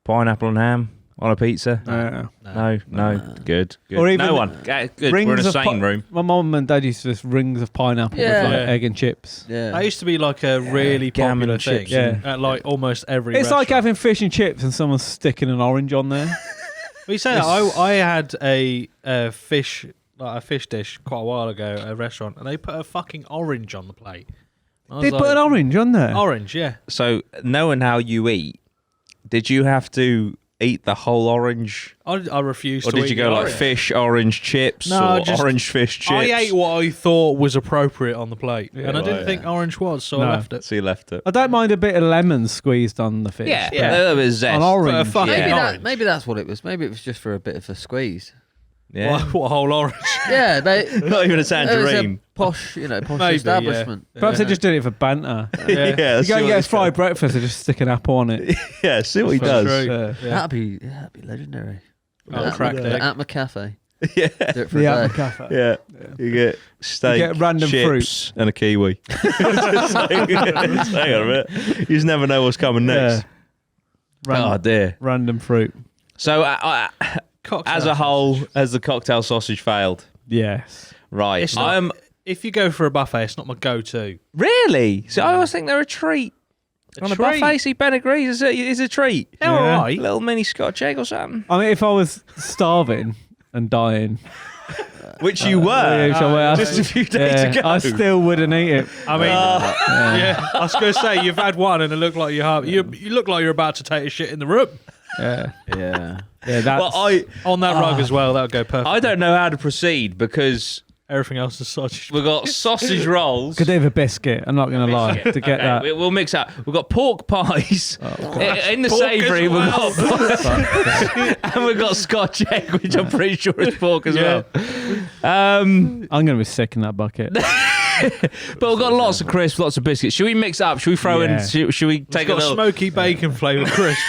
Pineapple and ham on a pizza. No. Good. Or even no one. Good. We're in a sane room. My mum and dad used to just rings of pineapple with egg and chips. Yeah. That used to be like a really popular thing. Yeah. At like almost every. It's restaurant. like having fish and chips and someone's sticking an orange on there. We say that I had a fish dish quite a while ago at a restaurant, and they put a fucking orange on the plate. They put an orange on there. Orange, yeah. So knowing how you eat, did you have to eat the whole orange? I refused to eat. Or did you go like fish, orange chips, or orange fish chips? I ate what I thought was appropriate on the plate, and I didn't think orange was, so I left it. So you left it. I don't mind a bit of lemon squeezed on the fish. Yeah. A little bit of zest. On orange. Maybe that's what it was. Maybe it was just for a bit of a squeeze. Yeah. What whole orange? Yeah, not even a tangerine. Posh Maybe, establishment. Yeah. Perhaps they just did it for banter. Yeah. You go and get a fried breakfast and just stick an apple on it. Yeah, see what he does. That'd be legendary. Crack egg. At Cafe. Yeah. Do it for the a APMA cafe. Yeah. You get steak, you get random chips, and a kiwi. Hang on a minute. You just never know what's coming next. Oh dear. Random fruit. So as a whole, has the cocktail sausage failed? Yes. Right. It's not, if you go for a buffet, it's not my go-to. Really? So I always think they're a treat. On a buffet, see, Ben agrees is a treat. They're all right. Little mini Scotch egg or something. I mean, if I was starving and dying, which you were just a few days ago. I still wouldn't eat it. I mean, I was going to say you've had one and it looked like you look like you're about to take a shit in the room. Yeah. Yeah. Yeah, that's... On that rug as well, that would go perfect. I don't know how to proceed because everything else is sausage. we've got sausage rolls. Could have a biscuit, I'm not going to lie, to get that. We'll mix up. We've got pork pies. In the Pork savoury, as well. and we've got Scotch egg, which I'm pretty sure is pork as well. I'm going to be sick in that bucket. But we've got lots of crisps, lots of biscuits. Should we mix up? Should we throw in? Should we take It's got a little... smoky bacon flavoured crisps.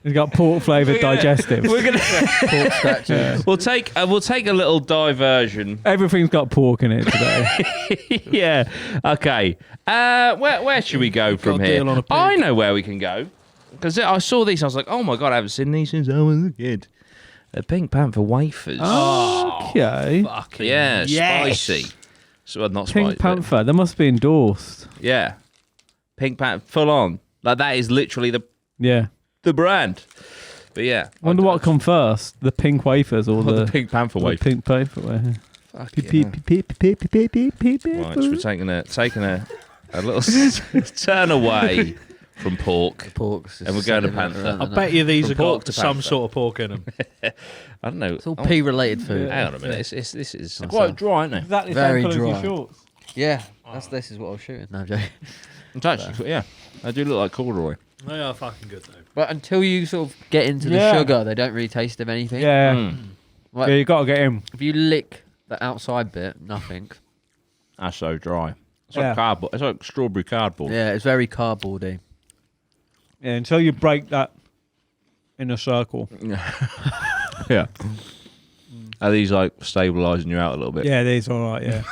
It's got pork flavoured digestives. We're gonna. Pork scratches. We'll take a little diversion. Everything's got pork in it today. Yeah. Okay. Where should we go from here? deal on a pig. I know where we can go because I saw these. I was like, oh my god, I haven't seen these since I was a kid. The Pink Panther wafers. Okay. Fucking Yeah, yes. spicy. So not spicy. Pink Panther, they must be endorsed. Yeah. Pink Panther, full on. Like that is literally Yeah. the brand. But yeah. Wonder what come first, the pink wafers or the Pink Panther the wafer. pink paper wafer. Right, so we're taking a little turn away from pork. Pork's And we're going to Panther. I bet you these From have pork got to some panther. sort of pork in them. I don't know. It's all pea-related food. Hang on a minute. This is quite dry, isn't it? Exactly Very same colour as dry. your shorts. Yeah, this is what I was shooting. No, I'm joking. It's actually, yeah. I do look like corduroy. They are fucking good though. But until you sort of get into the Yeah. sugar, they don't really taste of anything. Yeah. Mm. Like, Yeah, you got to get in. if you lick the outside bit, nothing. That's so dry. It's Yeah. like cardboard. It's like strawberry cardboard. Yeah, it's very cardboardy. Yeah, until you break that in a circle. Yeah. Are these like stabilising you out a little bit? Yeah, these are all right, yeah.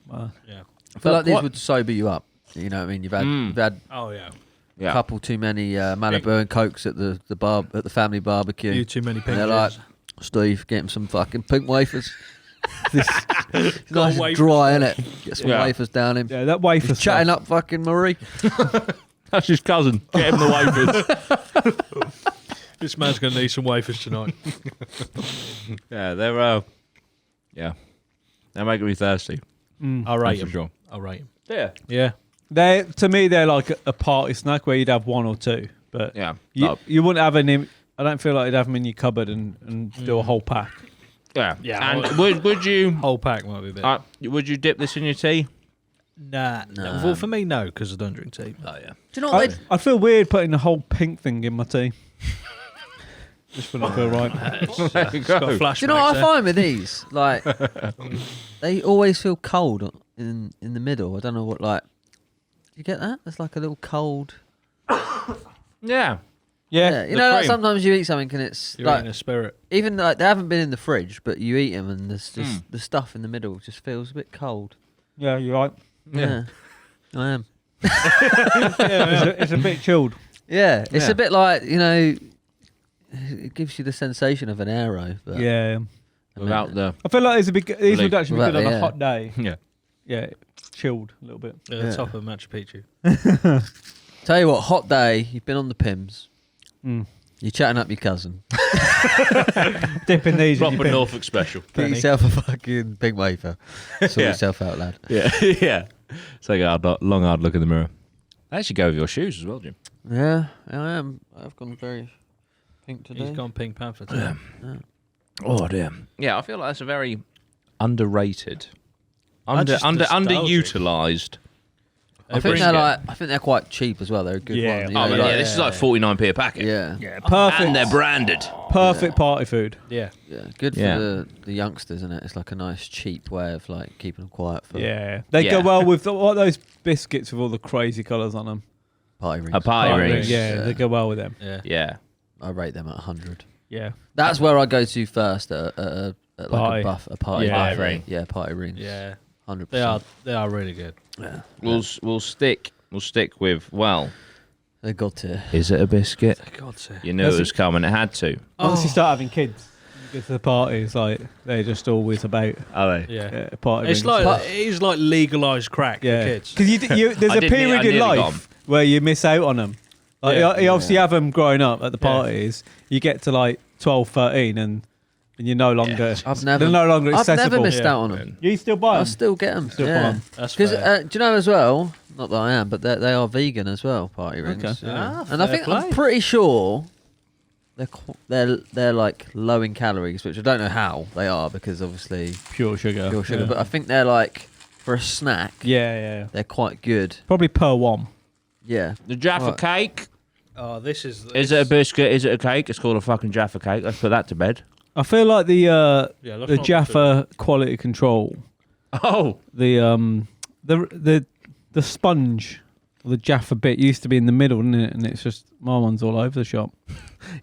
Yeah. I feel like these what- would sober you up. You know what I mean? You've had Oh yeah. a Yeah. couple too many Malibu and Cokes at the family barbecue. You too many And pink. they're like, Steve, get him some fucking pink wafers. It's Got nice and wafers. dry, innit? Get some Yeah. wafers down him. Yeah, that wafer He's chatting up fucking Marie. That's his cousin. Get him the wafers. This man's going to need some wafers tonight. Yeah, they're making me thirsty. I'll rate For him. sure. I'll rate him. Yeah. Yeah. To me, they're like a party snack where you'd have one or two. But Yeah. you wouldn't have any. I don't feel like you'd have them in your cupboard and do a whole pack. Yeah. Yeah, And well- would you Whole pack might be a bit. would you dip this in your tea? Nah. Well, for me, no, because I don't drink tea. Oh yeah. Do you know what I feel weird putting the whole pink thing in my tea. Just wouldn't feel right. There you Got go. flashbacks Do you know what I there. find with these? Like, they always feel cold in the middle. I don't know what, like, you get that? There's like a little cold. Yeah. Yeah, you the know, like cream. sometimes you eat something and it's You're like, eating a spirit. even like they haven't been in the fridge, but you eat them and there's just the stuff in the middle just feels a bit cold. Yeah, you're right. Yeah. I am. It's a bit chilled. Yeah, it's Yeah. a bit like, you know, it gives you the sensation of an arrow. But Yeah. Without the I feel like these would actually be Without good on the a air. hot day. yeah. Yeah, chilled a little bit. Yeah, Yeah. top of Machu Picchu. Tell you what, hot day, you've been on the Pims, Mm. you're chatting up your cousin, Dipping these in your Proper bin. Norfolk special. get yourself a fucking big wafer, sort Yeah. yourself out, lad. Yeah. Yeah. Take a long hard look in the mirror. I actually go with your shoes as well, Jim. Yeah, I am. I've gone very pink today. He's gone Pink Panther today. Oh dear. Yeah, I feel like that's a very underrated, That's just nostalgic. underutilized. I think they're I think they're quite cheap as well. They're a good Yeah. one. you Oh, know, yeah, like- this is like 49p a packet. yeah, Yeah, perfect. And they're branded. Perfect party food. Yeah. yeah, good for Yeah. the youngsters, isn't it? It's like a nice cheap way of like keeping them quiet for Yeah, they Yeah. go well with what those biscuits with all the crazy colours on them. party rings. A party ring. Yeah, Yeah. they go well with them. Yeah. Yeah. I rate them at 100. Yeah, That's where I go to first at like Party. a party Yeah. buffet. Ring. Yeah, party rings. Yeah. 100%. They are really good. Yeah. We'll stick with, well, They got to. is it a biscuit? For God's sake. You knew it was coming. It had to. once you start having kids, you get to the parties, like they're just always about Are they? Yeah. party. It's rings. like it is like legalized crack for kids. because there's I a didn't- I period in nearly got life 'em. where you miss out on them. Like Yeah. you obviously have them growing up at the Yeah. parties. You get to like 12, 13, and and you're no longer. They're no longer accessible. I've never missed out on them. You still buy them? I still get them. Still buy them. That's because fair. do you know as well? Not that I am, but they are vegan as well. Party rings. Okay. Ah, And I think I'm pretty sure they're like low in calories, which I don't know how they are because obviously Pure sugar. Yeah. But I think they're like for a snack. Yeah. They're quite good. Probably per one. Yeah. The Jaffa Cake. Oh, this is. Is it a biscuit? Is it a cake? It's called a fucking Jaffa Cake. Let's put that to bed. I feel like the let's Jaffa quality control. Oh, The sponge, or the Jaffa bit used to be in the middle, didn't it? And it's just my one's all over the shop.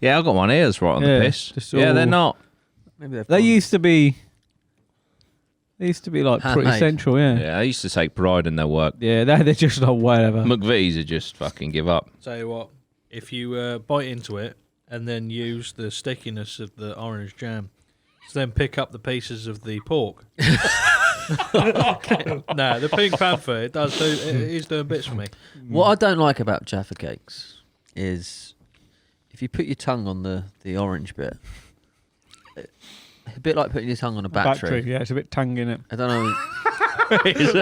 yeah, I've got one here that's right on the piss. Yeah, they're not. Maybe They used to be. They used to be like pretty Handmade. central, yeah. Yeah, they used to take pride in their work. Yeah, they're just like whatever. McVitie's are just fucking give up. Tell you what, if you bite into it and then use the stickiness of the orange jam, to then pick up the pieces of the pork. No, the Pink Panther, it is doing bits for me. What I don't like about Jaffa Cakes is if you put your tongue on the orange bit, a bit like putting your tongue on a battery. Yeah, it's a bit tangy in it. I don't know.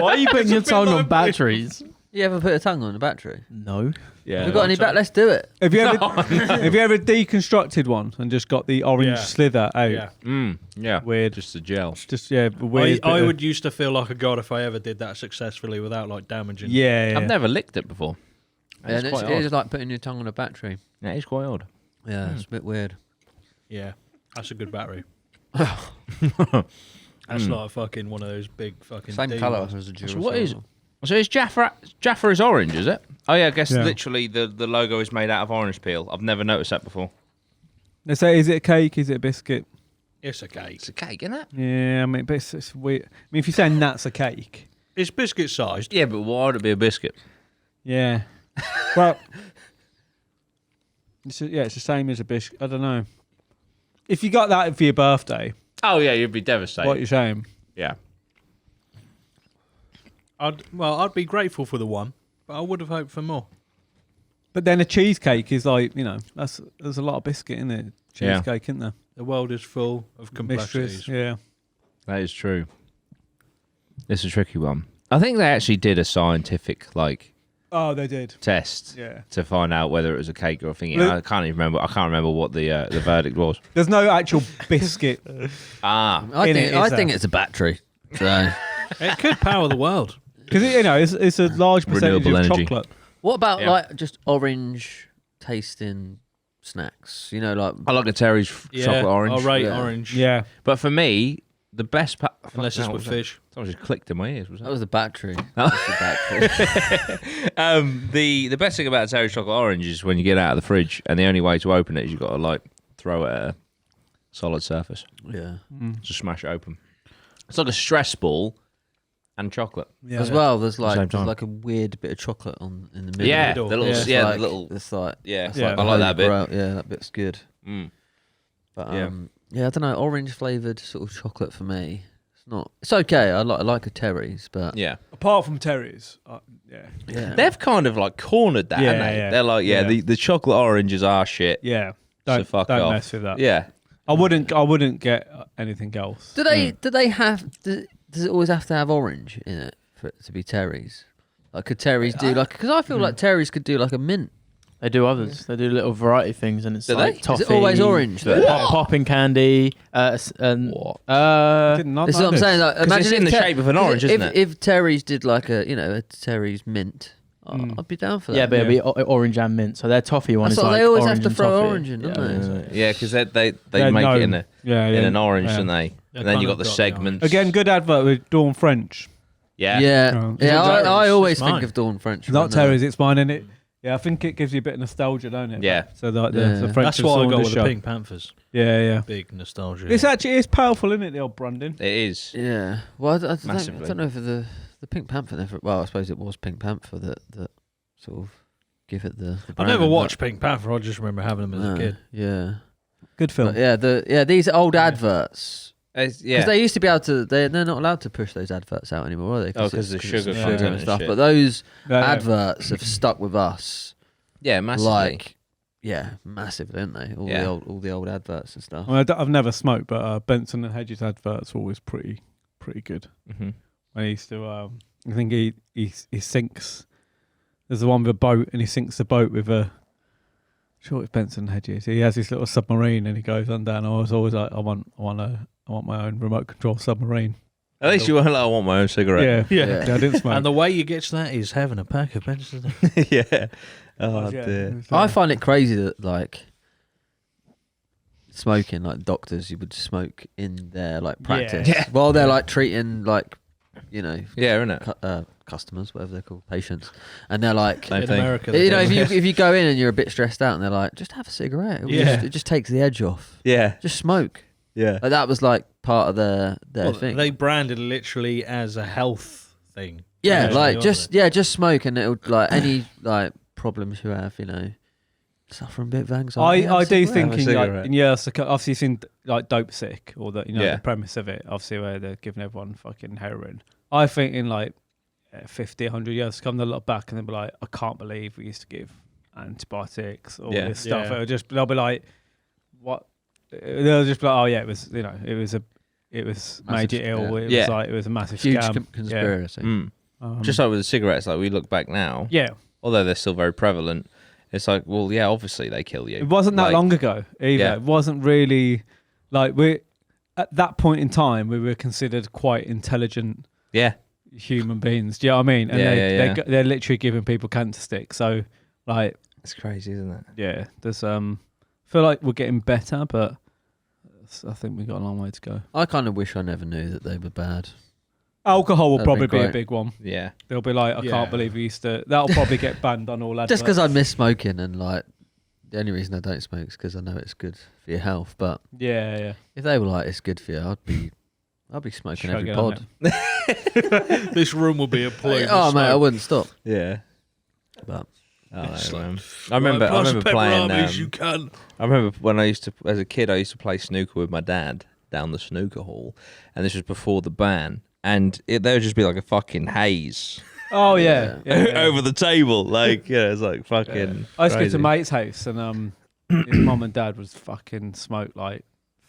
Why are you putting your tongue on batteries? You ever put a tongue on a battery? No. Yeah. Have you got any back? Let's do it. Have you ever deconstructed one and just got the orange slither out? Yeah. Yeah. Weird. Just the gel. Just weird. I would used to feel like a god if I ever did that successfully without like damaging. Yeah. I've never licked it before. Yeah, It's quite it is odd. like putting your tongue on a battery. Yeah, it's quite odd. Yeah, it's a bit weird. Yeah, that's a good battery. That's like fucking one of those big fucking. Same D colour ones. as a Duracell. So what is? So is Jaffa is orange, is it? Oh yeah, I guess Yeah. literally the logo is made out of orange peel. I've never noticed that before. They say, is it a cake? Is it a biscuit? It's a cake. It's a cake, isn't it? Yeah, I mean, but it's weird. I mean, if you're saying that's a cake, It's biscuit sized. Yeah, but why would it be a biscuit? yeah. Well, it's the same as a biscuit. I don't know. If you got that for your birthday, Oh yeah, you'd be devastated. what are you saying? Yeah. I'd be grateful for the one, but I would have hoped for more. But then a cheesecake is like, there's a lot of biscuit in it. Yeah. Cheesecake, isn't there? The world is full of complexities. Mysteries. Yeah. That is true. It's a tricky one. I think they actually did a scientific Oh, they did. test Yeah. to find out whether it was a cake or a thing. Look- I can't even remember. I can't remember what the verdict was. There's no actual biscuit. Ah, I In it, think, is there? it's a battery. So, It could power the world. Because, it's a large percentage Renewable of energy. chocolate. what about Yeah. like just orange tasting snacks? You know, like I like a Terry's chocolate orange. I'll rate Yeah. orange. Yeah. But for me, the best part. Unless it's with fish. Someone just clicked in my ears. Was that that? was the battery. That's the battery. The best thing about Terry's chocolate orange is when you get it out of the fridge, and the only way to open it is you've got to throw it at a solid surface. Yeah. Just smash it open. It's like a stress ball and chocolate. Yeah. As well, there's Same time. like a weird bit of chocolate in the middle. Yeah, middle. the little, Yeah. yeah, Like, the little, It's like yeah. that's Yeah. like I like that bit. Yeah, that bit's good. Mm. But Yeah. yeah, I don't know. Orange flavored sort of chocolate for me. It's not. It's okay. I like a Terry's, but Yeah, Apart from Terry's. Yeah. yeah. they've kind of cornered that, Yeah, haven't they? yeah. They're like, Yeah. the chocolate orange is our shit. Yeah. So Don't, fuck don't off. mess with that. Yeah, I wouldn't get anything else. Do they have? Does it always have to have orange in it for it to be Terry's? Like, could Terry's do like? Because I feel like Terry's could do like a mint. They do others. They do little variety things, and it's Do like they? toffee. Is it always orange? Popping candy. And What? Didn't know This is what I'm this. saying. Like, 'Cause imagine it's in if the shape of an orange, isn't it? If Terry's did like a Terry's mint, I'd be down for that. yeah, but it'd be orange and mint. So their toffee one That's is what like they always have orange to and throw toffee. orange in, don't they? Yeah, because they Yeah, make no. it in in an orange, yeah. don't they? They And then you kind got of the got the segments. Again, good advert with Dawn French. Yeah. Yeah, Yeah. yeah. I always It's think mine. of Dawn French. Not Terry's, it's mine, and it. Yeah, I think it gives you a bit of nostalgia, don't it? Yeah. So the Yeah. French That's and what I got Saunders with show. the Pink Panthers. Yeah. Big nostalgia. It's powerful, isn't it? The old branding. It is. Yeah. Well, I Massively. don't know if the Pink Panther never. Well, I suppose it was Pink Panther that sort of give it the. I never branding, watched Pink Panther. I just remember having them as a but- kid. Yeah. Good film. But yeah, these old adverts. Yeah. Because they used to be able to, they're not allowed to push those adverts out anymore, are they? Oh, 'cause the it's sugar content and and stuff. shit. But those Yeah. adverts have stuck with us. Yeah, massively. Like, Yeah, massive, don't they? All the old adverts and stuff. I mean, I've never smoked, but Benson and Hedges adverts are always pretty good. Mm-hmm. When he used to, I think he sinks. There's the one with a boat, and he sinks the boat with a. Sure, it's Benson and Hedges. He has this little submarine, and he goes on down. I was always like, I want my own remote control submarine. At least you weren't like, I want my own cigarette. Yeah, I didn't smoke. And the way you get to that is having a pack of Benson. Yeah. Oh, dear. I find it crazy that, like, smoking, like, doctors, you would smoke in their, like, practice. Yeah. While they're, like, treating, like, you know... Yeah, innit? Customers, whatever they're called, patients. And they're like... In America, you know, if you go in and you're a bit stressed out and they're like, just have a cigarette. It just takes the edge off. Yeah. Just smoke. Yeah. Like, that was, like, part of their thing. They branded it literally as a health thing. Yeah, like, just smoke and it'll, like, any, like, problems you have, you know, suffering a bit of anxiety. I do think obviously you've seen like Dope Sick or the premise of it, obviously where they're giving everyone fucking heroin. I think in like 50, 100 years to come, they'll look back and they'll be like, I can't believe we used to give antibiotics, all this stuff. They'll be like, what? They'll just be like, oh yeah, it was made you ill. It was a massive huge scam. conspiracy. Yeah. Just like with the cigarettes, like we look back now. Yeah. Although they're still very prevalent, it's like, well, yeah, obviously they kill you. It wasn't that long ago either. Yeah. It wasn't really like at that point in time we were considered quite intelligent human beings. Do you know what I mean? And they're literally giving people cancer sticks. So like, it's crazy, isn't it? Yeah. There's I feel like we're getting better, but I think we've got a long way to go. I kind of wish I never knew that they were bad. Alcohol will probably be a big one. Yeah. They'll be like, I can't believe we used to... That'll probably get banned on all adverts. Just because I miss smoking and, like, the only reason I don't smoke is because I know it's good for your health. But yeah. If they were like, it's good for you, I'd be smoking every pod. This room will be a place. Oh, mate, I wouldn't stop. Yeah. But... I remember playing... you can. I remember when as a kid, I used to play snooker with my dad down the snooker hall. And this was before the ban. And there would just be like a fucking haze. Oh yeah. Over the table, like it's like fucking. Yeah. I used to go to a mate's house, and his mum and dad was fucking smoke like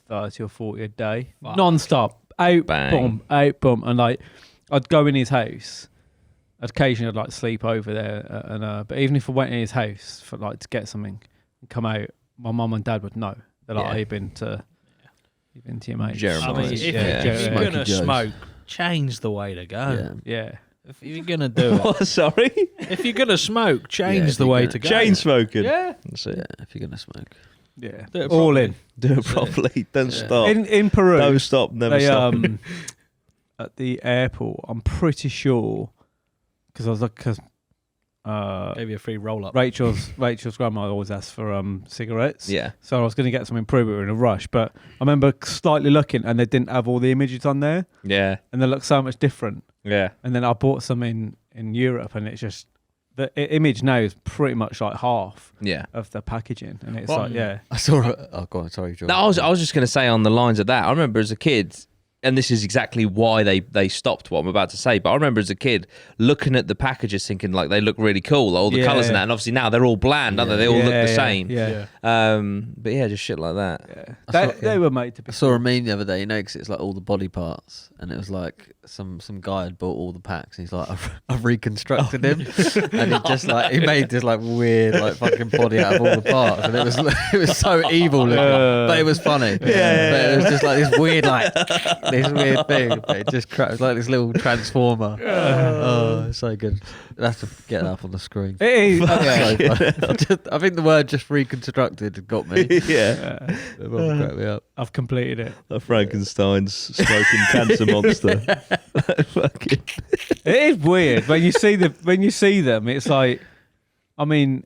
30 or 40 a day, non-stop, out boom, and like I'd go in his house. Occasionally, I'd like sleep over there, but even if I went in his house for like to get something and come out, my mum and dad would know. They're like, "Oh, you've been to your mate's." Jeremiah. I mean, if you're gonna smoke, change the way to go. Yeah. If you're gonna do it, What? Sorry. if you're gonna smoke, change the way to go. Chain smoking. Yeah. That's it. Yeah, if you're gonna smoke. Yeah. Do it All properly. in. Do it properly. Don't stop. In Peru. Don't stop. Never stop. At the airport, I'm pretty sure because I was like, Maybe a free roll up. Rachel's grandma always asks for cigarettes. Yeah. So I was going to get some in Peru, but we were in a rush. But I remember slightly looking, and they didn't have all the images on there, Yeah. and they looked so much different. Yeah. And then I bought some in Europe, and it's just the image now is pretty much like half of the packaging, and it's like I saw it. Oh, go on. Sorry, George. No, I was just going to say on the lines of that. I remember as a kid, and this is exactly why they stopped what I'm about to say. But I remember as a kid looking at the packages, thinking like they look really cool, like, all the colours and that. And obviously now they're all bland, aren't they? They all look the same. Yeah. But yeah, just shit like that. Yeah. They were made to be. I saw a meme the other day, because it's like all the body parts, and it was like some guy had bought all the packs, and he's like, I've reconstructed him, and he made this like weird like fucking body out of all the parts, and it was so evil looking, but it was funny. But it was just like this weird this weird thing. It just cracks like this little transformer. Oh, it's so good. I'll have to get that up on the screen. It is. I think the word just reconstructed got me. Yeah. It will crack me up. I've completed it. The Frankenstein's smoking cancer monster. It is weird when you see them. It's like, I mean,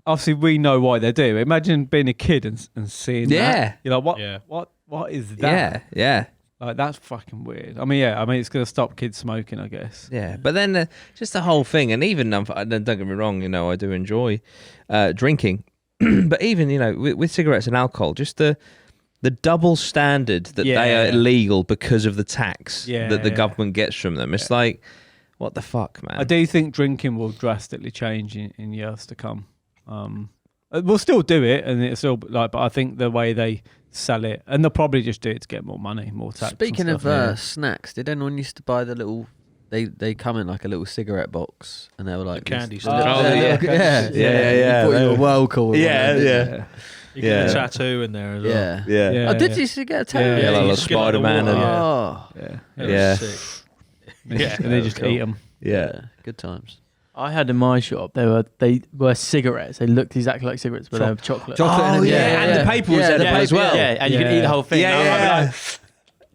obviously we know why they do. Imagine being a kid and seeing that. You're like, what is that? Yeah. Like, that's fucking weird. I mean, it's going to stop kids smoking, I guess. Yeah, but then just the whole thing, and even, don't get me wrong, I do enjoy drinking, but even, with cigarettes and alcohol, just the double standard that they are illegal because of the tax that the government gets from them. It's like, what the fuck, man? I do think drinking will drastically change in years to come. we'll still do it, and it's still like. But I think the way they sell it, and they'll probably just do it to get more money, more tax. Speaking of snacks, did anyone used to buy the little? They come in like a little cigarette box, and they were like candy yeah. Yeah. You thought you were well cool. Yeah. You get a tattoo in there as well. Yeah. Oh, did you get a tattoo? Yeah, like a Spider-Man. Yeah. Sick. And they just eat them. Yeah. Good times. I had in my shop. They were cigarettes. They looked exactly like cigarettes, but they were chocolate. Oh yeah, and the paper was edible as well. Yeah, and you could eat the whole thing. Yeah.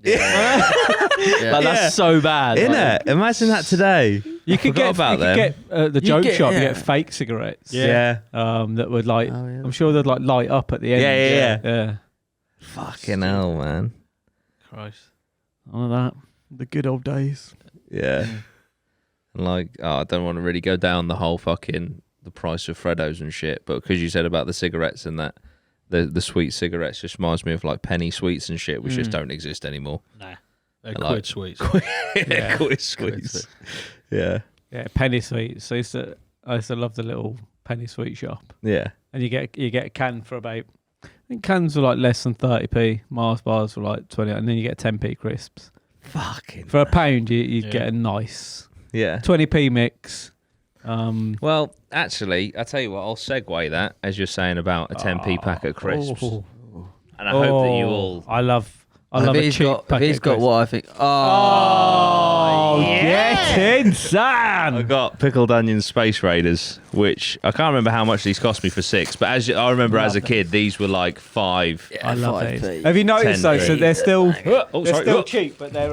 Like, that's so bad. Isn't it? Imagine that today. You could get the joke shop. You get fake cigarettes. Yeah. That would like. I'm sure they'd like light up at the end. Yeah. Fucking hell, man. Christ. All of that. The good old days. Yeah. Like, I don't want to really go down the whole fucking the price of Freddos and shit, but because you said about the cigarettes and that, the sweet cigarettes just reminds me of like penny sweets and shit, which just don't exist anymore. Nah, they're like, quid sweets. Quid sweets. Yeah. Yeah, penny sweets. I used to love the little penny sweet shop. Yeah. And you get a can for about, I think cans were like less than 30p. Mars bars were like 20, and then you get 10p crisps. Fucking. For £1, you get a nice 20p mix. Well, actually, I tell you what, I'll segue that as you're saying about a 10p pack of crisps, and I hope that you all. I love a cheap packet. He's got what I think. Get in, Sam! I got pickled onion space raiders, which I can't remember how much these cost me for 6, but I remember as a kid, these were like 5. I love these. Have you noticed though? So they're still cheap, but they're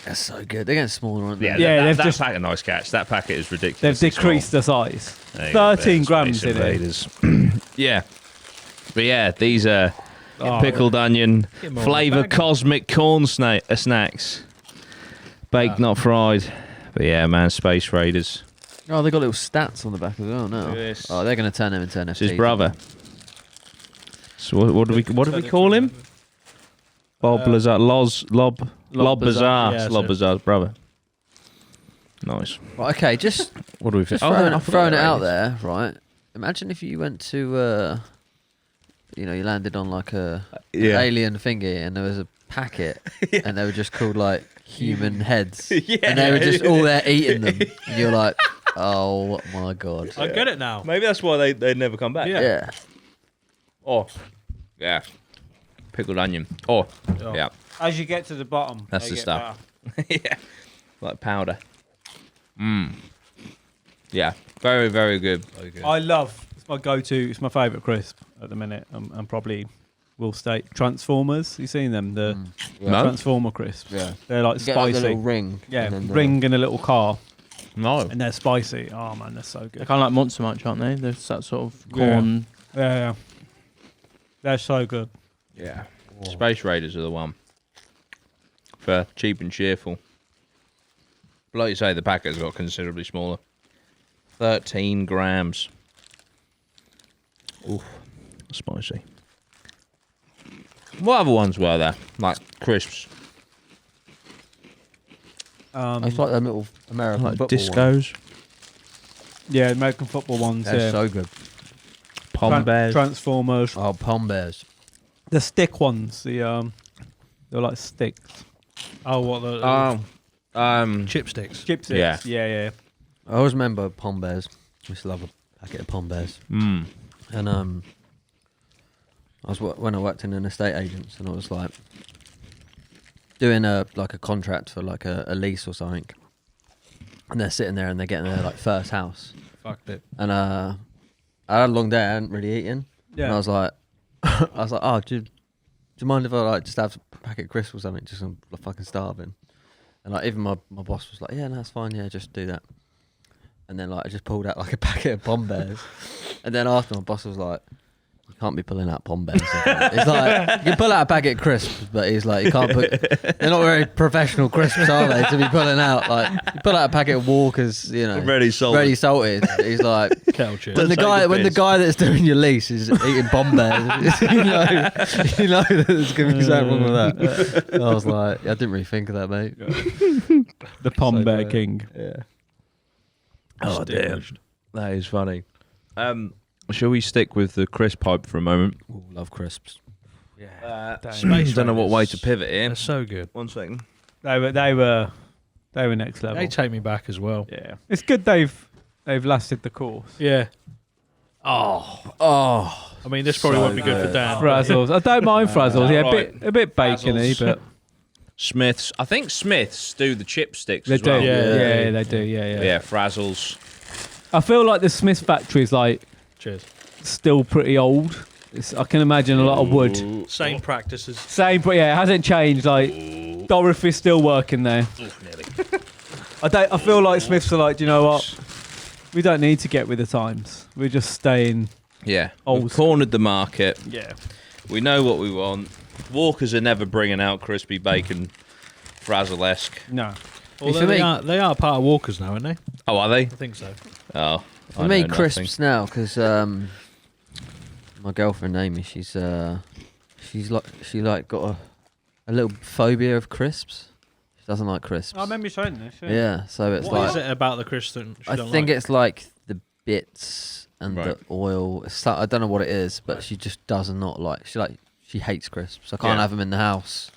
That's so good. They're getting smaller, aren't they? That packet, nice catch. That packet is ridiculous. They've decreased the size. 13 grams in it. Yeah. But yeah, these are pickled onion, flavour cosmic corn snacks. Baked, not fried. But yeah, man, Space Raiders. Oh, they got little stats on the back as well now. Yes. Oh, they're going to turn them into NFTs. It's his brother. So what do we call him? Bob Lazar, Lob Bazaar. Yeah, Lob Bazaar's brother. Nice. Right, okay, just what do we just throwing it out there, right? Imagine if you went to, you landed on like a alien thingy, and there was a packet, and they were just called like human heads, and they were just all there eating them, and you're like, oh my god. I get it now. Maybe that's why they never come back. Yeah. Oh, yeah. Pickled onion. Oh, yeah. As you get to the bottom, that's the stuff. Yeah, like powder. Yeah, very, very good. Very good. It's my go-to. It's my favourite crisp at the minute. And probably will state Transformers. You seen them? The Transformer crisps. Yeah, they're like spicy. Like the little ring. Yeah, ring in a little car. No, and they're spicy. Oh man, they're so good. They're kind of like Monster Munch, aren't they? There's that sort of corn. Yeah. They're so good. Yeah. Whoa. Space Raiders are the one. For cheap and cheerful. But like you say, the packet's got considerably smaller. 13 grams. Oof. Spicy. What other ones were there? Like crisps? It's like them little American like football discos. ones. Yeah, American football ones. They're so good. Pom Bears. Transformers. Oh, Pom Bears. The stick ones. They're like sticks. Oh, what the chipsticks? Chipsticks. Yeah. I always remember Pom Bears. I used to love a packet of Pom Bears. And when I worked in an estate agent, and I was like doing a contract for like a lease or something, and they're sitting there and they're getting their like first house. Fucked it. And I had a long day. I hadn't really eaten. Yeah. And I was like, oh, do you mind if I like just have a packet of crisps or something? Just I'm fucking starving. And like even my boss was like, yeah, no, that's fine. Yeah, just do that. And then like I just pulled out like a packet of Pom Bears. And then after, my boss was like, you can't be pulling out Pom Bears. It's like, you can pull out a packet of crisps, but he's like, you can't put, they're not very professional crisps, are they, to be pulling out? Like, you pull out a packet of Walkers, ready salted. He's like, when the guy that's doing your lease is eating Pom Bears, you know that there's going to be something wrong with that. I was like, I didn't really think of that, mate. The Pom Bear King. Yeah. Oh, damn. That is funny. Shall we stick with the crisp pipe for a moment? Ooh, love crisps. Yeah. Space don't know what way to pivot here. They're so good. 1 second. They were next level. They take me back as well. Yeah, it's good they've lasted the course. Yeah. Oh. I mean, this probably won't be good for Dan. Frazzles. I don't mind Frazzles. Yeah, right. a bit bacony, but Smiths. I think Smiths do the chipsticks they as do. well. Yeah, they do. Yeah. Yeah, Frazzles. I feel like the Smiths factory is like Cheers. still pretty old. I can imagine a lot of wood. Same practices. Same, but yeah, it hasn't changed. Like Dorothy's still working there. Nearly. I feel like Smiths are like, do you know what? We don't need to get with the times. We're just staying. Yeah. Old We've cornered the market. Yeah. We know what we want. Walkers are never bringing out crispy bacon, Frazzle-esque. No. Although they are part of Walkers now, aren't they? Oh, are they? I think so. Oh. For me, crisps now, because my girlfriend Amy, she got a little phobia of crisps. She doesn't like crisps. I remember you saying this. Yeah, so it's What is it about the crisps that she I don't think like? it's like the bits and Right. the oil. I don't know what it is, but she just does not like. She hates crisps. I can't Yeah. have them in the house.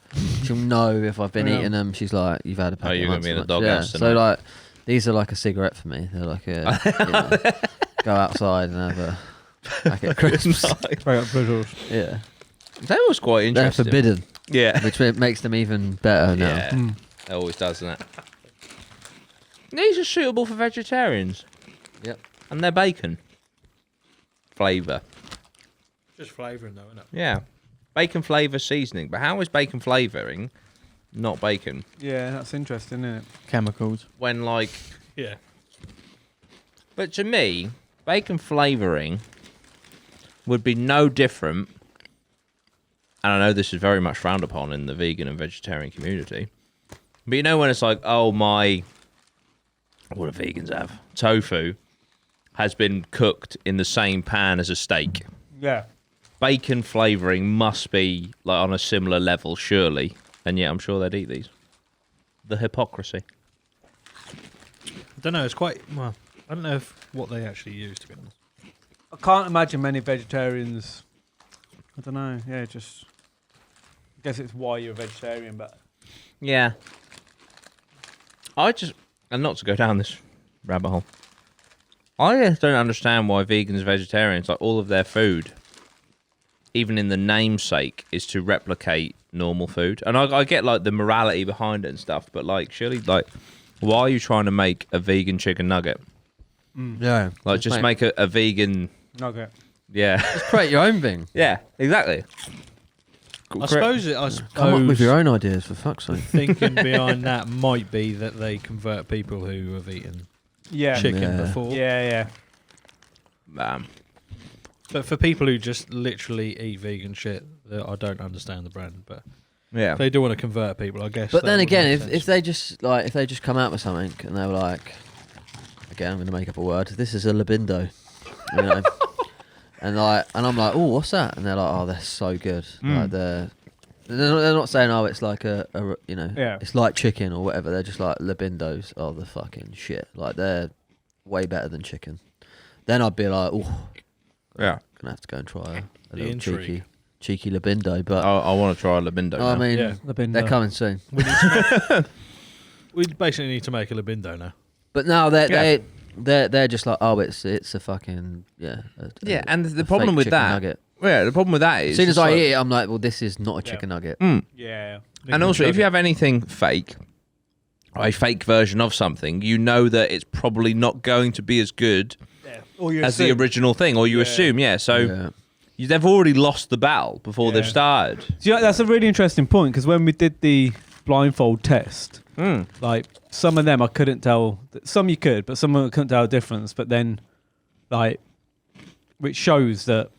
She'll know if I've been eating them. She's like, "You've had a packet." you're gonna once be in a the month." doghouse So tonight. like, these are like a cigarette for me. They're like go outside and have a packet of crisps. Yeah, That was quite they're interesting. forbidden, Yeah. which makes them even better now. Yeah. It always does, doesn't it? These are suitable for vegetarians. Yep. And they're bacon. Flavour. Just flavouring though, isn't it? Yeah. Bacon flavour seasoning. But how is bacon flavouring not bacon? Yeah, that's interesting, isn't it? Chemicals. When, like... Yeah. But to me, bacon flavouring would be no different, and I know this is very much frowned upon in the vegan and vegetarian community, but you know when it's like, oh my... What do vegans have? Tofu has been cooked in the same pan as a steak. Yeah. Bacon flavouring must be like on a similar level, surely. And yet I'm sure they'd eat these. The hypocrisy. I don't know. It's quite. Well, I don't know what they actually use, to be honest. I can't imagine many vegetarians. I don't know. Yeah, just. I guess it's why you're a vegetarian, but. Yeah. And not to go down this rabbit hole, I just don't understand why vegans, vegetarians, like all of their food, even in the namesake, is to replicate normal food. And I get like the morality behind it and stuff, but like surely, like, why are you trying to make a vegan chicken nugget? Yeah, Like, just make a vegan Nugget. Yeah. Just create your own thing. Yeah, exactly. I suppose Come up with your own ideas, for fuck's sake. Thinking behind that might be that they convert people who have eaten chicken before. Yeah. But for people who just literally eat vegan shit, I don't understand the brand. But Yeah. if they do want to convert people, I guess. But that then would again, make if sense. they just come out with something and they were like, again, I'm going to make up a word. This is a libindo, you know. And I'm like, oh, what's that? And they're like, oh, they're so good. Like they're not saying, oh, it's like a you know, it's like chicken or whatever. They're just like libindos are the fucking shit. Like they're way better than chicken. Then I'd be like, oh, Yeah. gonna have to go and try a The little intrigue. cheeky libindo. But I want to try a libindo. I now. mean, Yeah. they're coming soon. We basically need to make a libindo now. But now they're just like, oh, it's a fucking and the a problem fake with chicken that, nugget. yeah, the problem with that is, As soon as it's I like- eat it, I'm like, well, this is not a chicken nugget. Yeah. and also, if you have anything fake, or a fake version of something, you know that it's probably not going to be as good as the original thing, or you assume, So they've already lost the battle before they've started. So, yeah, that's a really interesting point because when we did the blindfold test, like some of them I couldn't tell. Some you could, but some of them I couldn't tell the difference. But then, like, which shows that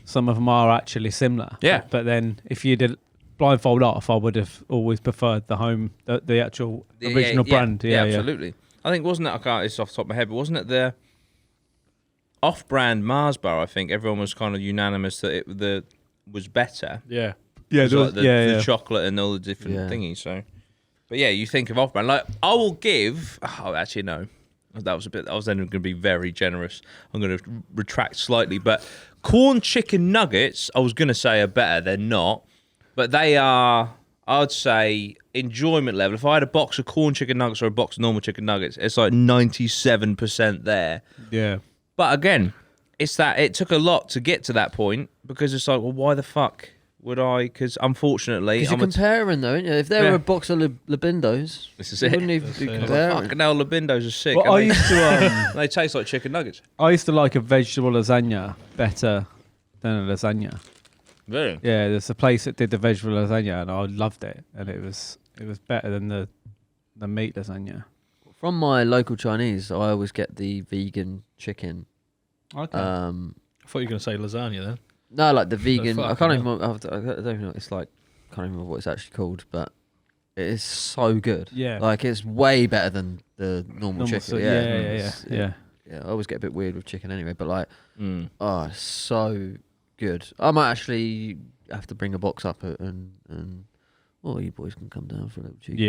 some of them are actually similar. Yeah. But then if you did blindfold off, I would have always preferred the actual original brand. Yeah, absolutely. I think wasn't it? I can't. It's off the top of my head, but wasn't it the off-brand Mars bar? I think everyone was kind of unanimous that it was better. Yeah. Yeah, It was like the chocolate and all the different Yeah. thingies. So, but yeah, you think of off-brand. Like I will give. Oh, actually no. That was a bit. I was then going to be very generous. I'm going to retract slightly, but corn chicken nuggets, I was going to say are better. They're not, but they are. I'd say enjoyment level. If I had a box of corn chicken nuggets or a box of normal chicken nuggets, it's like 97% there. Yeah. But again, it's that it took a lot to get to that point because it's like, well, why the fuck would I? Because unfortunately, you're comparing though, aren't you? If there were a box of Labindos, this is you it. wouldn't even be comparing. Fucking hell, Labindos are sick. Well, I used to. They taste like chicken nuggets. I used to like a vegetable lasagna better than a lasagna. Really? Yeah, there's a place that did the vegetable lasagna, and I loved it, and it was better than the meat lasagna. From my local Chinese, I always get the vegan chicken. Okay. I thought you were going to say lasagna then. No, like the vegan. I can't even. hell. I don't even know what it's like. I can't even remember what it's actually called, but it is so good. Yeah. Like it's way better than the normal chicken. Yeah. Yeah, I always get a bit weird with chicken anyway, but like, oh, it's so good. I might actually have to bring a box up and you boys can come down for a little chicken.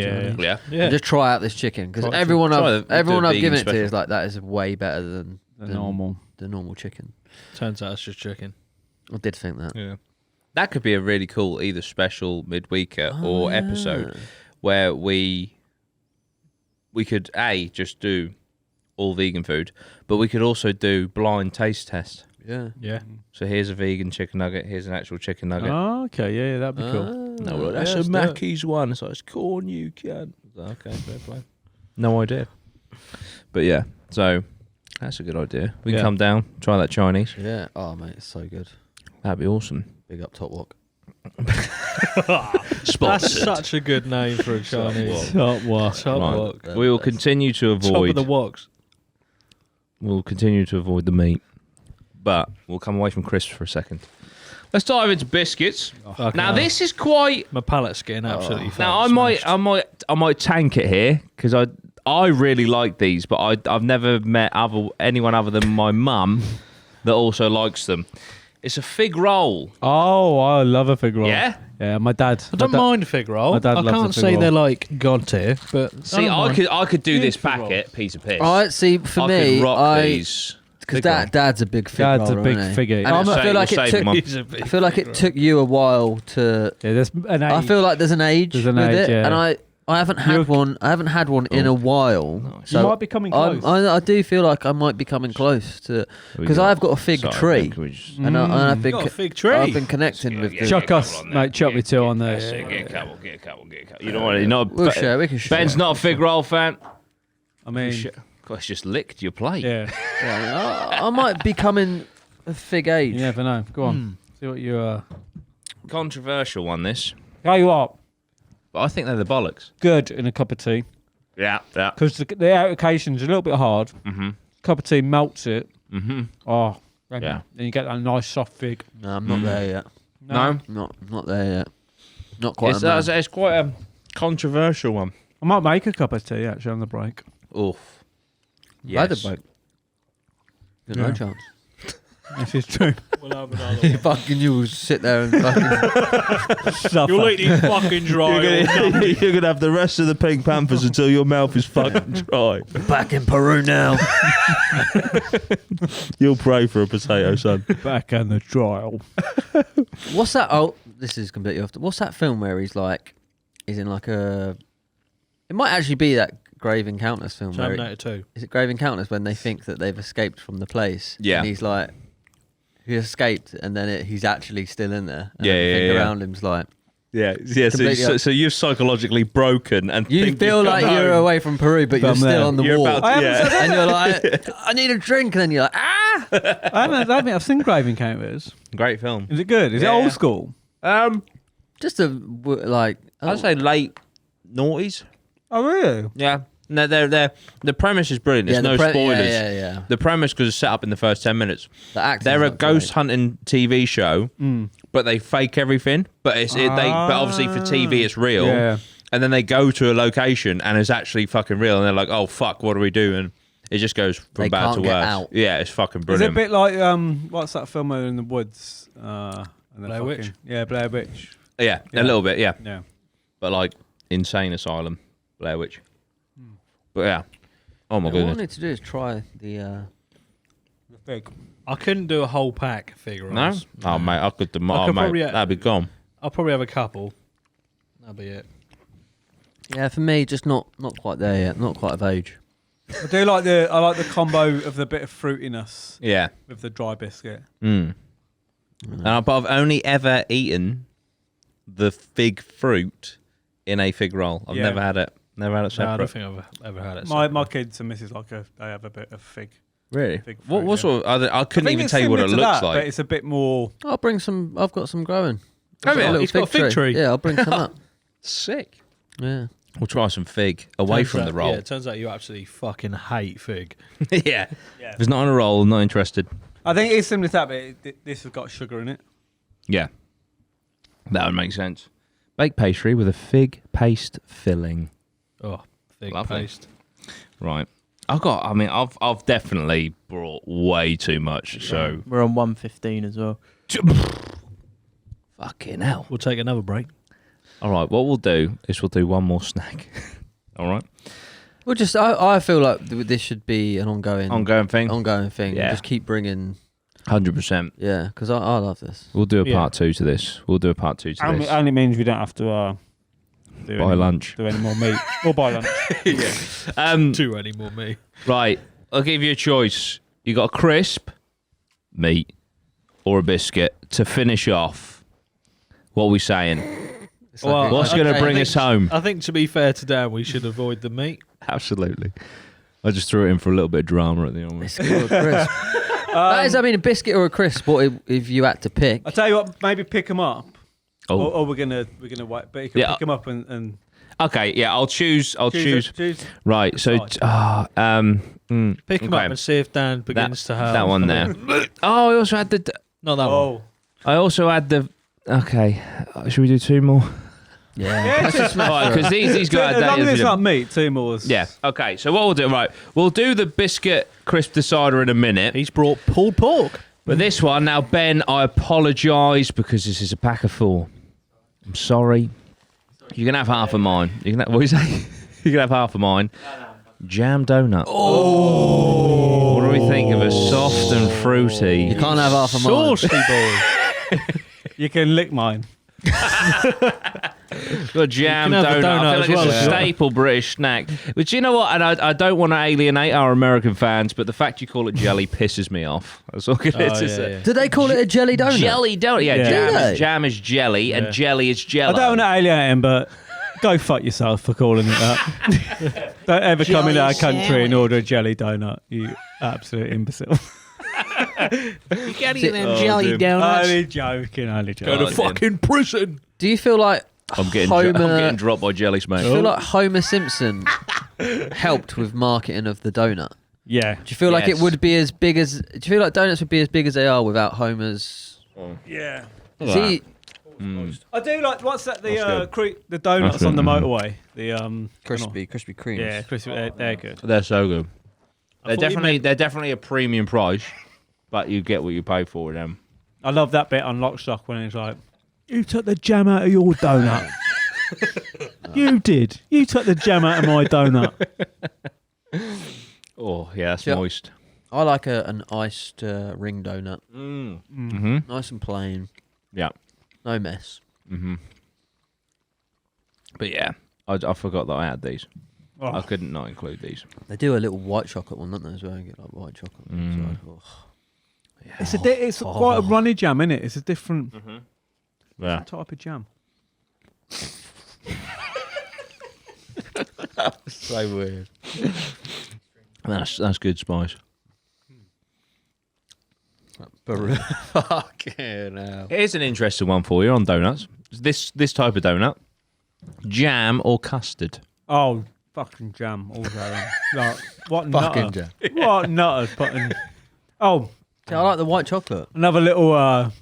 Yeah. And just try out this chicken because everyone I've given it to is like that is way better than normal. The normal chicken. Turns out it's just chicken. I did think that. Yeah. That could be a really cool either special midweeker or episode where we could just do all vegan food, but we could also do blind taste test. Yeah. Yeah. So here's a vegan chicken nugget. Here's an actual chicken nugget. Oh, okay. Yeah, that'd be cool. No, well, that's a Mackey's one. So it's corn you can. Okay, fair play. No idea. But yeah, so that's a good idea. We can come down, try that Chinese. Yeah. Oh, mate, it's so good. That'd be awesome. Big up Top Walk. That's such a good name for a Chinese. Top Walk. Top Right. Walk. We will continue to Top of avoid. the woks. We'll continue to avoid the meat, but we'll come away from crisps for a second. Let's dive into biscuits. Now this is quite. My palate's getting absolutely. Now I might tank it here because I really like these, but I've never met anyone other than my mum that also likes them. It's a fig roll. Oh, I love a fig roll. Yeah? Yeah, my dad. I don't mind a fig roll. My dad I loves can't a fig say roll. they're like god tier, but See, I could do this packet piece of piss. All right, see, for I me, could rock these. because Dad's a big fig Dad's roller, a big isn't he? figure. And I'm I feel like saying- it took. Mum. I feel like it took you a while to. Yeah, there's an age. I feel like there's an age There's an with age, it, yeah. and I haven't had one. I haven't had one in a while. You might be coming close. I do feel like I might be coming close to because I've got a fig tree, and I've been got a fig tree. I've been connecting with the. Chuck us, mate. Chuck me two on there. Get a couple. You know what? You're not. We'll share. We can share. Ben's not a fig roll fan. I mean, Gosh, just licked your plate. yeah. Yeah, I might be coming a fig age. You never know. Go on. See what you. Controversial one, this. Tell you what, But I think they're the bollocks. good in a cup of tea Yeah. because the application's a little bit hard. Mm-hmm. Cup of tea melts it. Mm-hmm. Oh, Yeah. Then you get that nice soft fig. No, I'm not there yet. No? Not there yet. Not quite. It's quite a controversial one. I might make a cup of tea actually on the break. Oof. Yes. Yes. No Yeah. chance. This is true. We'll have another one. Fucking you sit there and fucking. Stuff You'll that. eat these fucking dry. You're gonna have the rest of the Pink Panthers until your mouth is fucking dry. Back in Peru now. You'll pray for a potato, son. Back on the trial. What's that? Oh, this is completely off. What's that film where he's in like a? It might actually be that Grave Encounters film. Terminator 2. Is it Grave Encounters when they think that they've escaped from the place? Yeah. And he's like, he escaped, and then he's actually still in there. And Yeah, everything yeah. around him's like. Yeah. Completely So you're psychologically broken and You think feel you've like come you're home. away from Peru, but you're I'm still there. on the You're wall. about to- yeah. And you're like, I need a drink, and then you're like, ah. I don't think I've seen Grave Encounters. Great film. Is it good? Is it Yeah. old school? Just like. I'd say late noughties. Oh really? Yeah. No, the premise is brilliant. There's no spoilers. Yeah. The premise because it's set up in the first 10 minutes. The acting's They're a not ghost great. hunting TV show, but they fake everything. But but obviously for TV it's real. Yeah. And then they go to a location and it's actually fucking real. And they're like, oh fuck, what do we do? And it just goes from They bad can't to get worse. out. Yeah, it's fucking Is it a brilliant. bit like what's that film where they're in the woods? And they're Blair Witch? fucking- Yeah, Blair Witch. Yeah, Yeah. a little bit. Yeah, Yeah. but like insane asylum, Blair Witch. But yeah, Oh my What I goodness. need to do is try the fig. I couldn't do a whole pack of fig No? rolls. Oh, mate, I could. I Oh, could mate, probably- that'd be gone. I'll probably have a couple. That'll be it. Yeah, for me, just not quite there yet. Not quite of age. I like the combo of the bit of fruitiness Yeah. with the dry biscuit. Mm. But I've only ever eaten the fig fruit in a fig roll. I've Yeah. never had it. Never had it No, I don't separate. think I've ever had it. My kids and Mrs. they have a bit of fig. Really? Fig What fruit, sort of? I couldn't I think even it's tell you what it similar to looks that, like. but it's a bit more. I'll bring some. I've got some growing. Oh, yeah. He's got a fig tree. Yeah, I'll bring some up. Sick. Yeah. We'll try some fig away Turns from out- the roll. Yeah, it turns out you absolutely fucking hate fig. Yeah. If it's not on a roll, I'm not interested. I think it's similar to that, but this has got sugar in it. Yeah. That would make sense. Baked pastry with a fig paste filling. Oh, fig Lovely. paste. Right. I've definitely brought way too much, so We're on 115 as well. fucking hell. We'll take another break. All right, what we'll do is we'll do one more snack. All right? Well, just I feel like this should be an ongoing Ongoing thing. Yeah. Just keep bringing. 100%. Yeah, because I love this. We'll do a Yeah. part 2 to this. We'll do a part 2 to this. And it means we don't have to Buy lunch. do any more meat or buy lunch. Too anymore, me. Right, I'll give you a choice. You got a crisp, meat, or a biscuit to finish off. What are we saying? It's like Well, What's going to okay, bring I us think- home? I think to be fair to Dan, we should avoid the meat. Absolutely. I just threw it in for a little bit of drama at the end. biscuit or a crisp. That is, I mean, a biscuit or a crisp. What if you had to pick? I tell you what, maybe pick them up. Oh. Or we're gonna wait, but you can Yeah. pick them up and Okay, yeah, I'll choose. choose. Right, so Pick them okay. up and see if Dan begins to have that one there. Oh, I also had the. Not that one. Oh, I also had the. Okay, should we do 2 more? Yeah, let's just smash through. Because these got as long as it's a not meat, 2 more. Yeah. Okay. So what we'll do, right? We'll do the biscuit crisp decider in a minute. He's brought pulled pork. But this one now, Ben, I apologise because this is a pack of 4. I'm sorry. You can have half of mine. You can have, what do you say? You can have half of mine. Jam donut. Oh. What do we think of a soft and fruity? You can't have half of mine. Saucy boy. You can lick mine. Got jam You can have the donut. I donut feel as like well, it's a if you want. staple British snack. But you know what? And I don't want to alienate our American fans, but the fact you call it jelly pisses me off. That's all it is. Do they call it a jelly donut? Jelly donut. Yeah, Yeah. Do they? jam is jelly, and jelly is jello. I don't want to alienate him, but go fuck yourself for calling it that. Don't ever come into our country and order a jelly donut, you absolute imbecile. You can't eat them Oh, jelly dude. donuts. Only joking, only Go joking. to fucking prison. Do you feel like I'm getting Homer? dropped by jelly smash. Do you feel like Homer Simpson helped with marketing of the donut? Yeah. Do you feel like it Yes. would be as big as? Do you feel like donuts would be as big as they are without Homer's? Yeah. See, I do like, what's that, That's the donuts That's on the good. motorway? The Krispy Kremes. Yeah, crispy, they're good. They're so good. thought you They're definitely a premium price, but you get what you pay for with them. I love that bit on Lock Stock when it's like, you took the jam out of your donut. You did. You took the jam out of my donut. Oh yeah, that's Yeah. moist. I like an iced ring donut. Mm-hmm. Nice and plain. Yeah. No mess. Mm-hmm. But yeah, I forgot that I had these. Oh. I couldn't not include these. They do a little white chocolate one, don't they, as well? You get like white chocolate. Mm. So, It's quite a runny jam, isn't it? It's a different Yeah. type of jam. so weird. That's good spice. Fucking hell. Here's an interesting one for you on donuts. This type of donut, jam or custard? Oh, fucking jam all day. Like, what Fucking nutter? jam. What nutter putting? Oh, Yeah, I like the white chocolate. another little,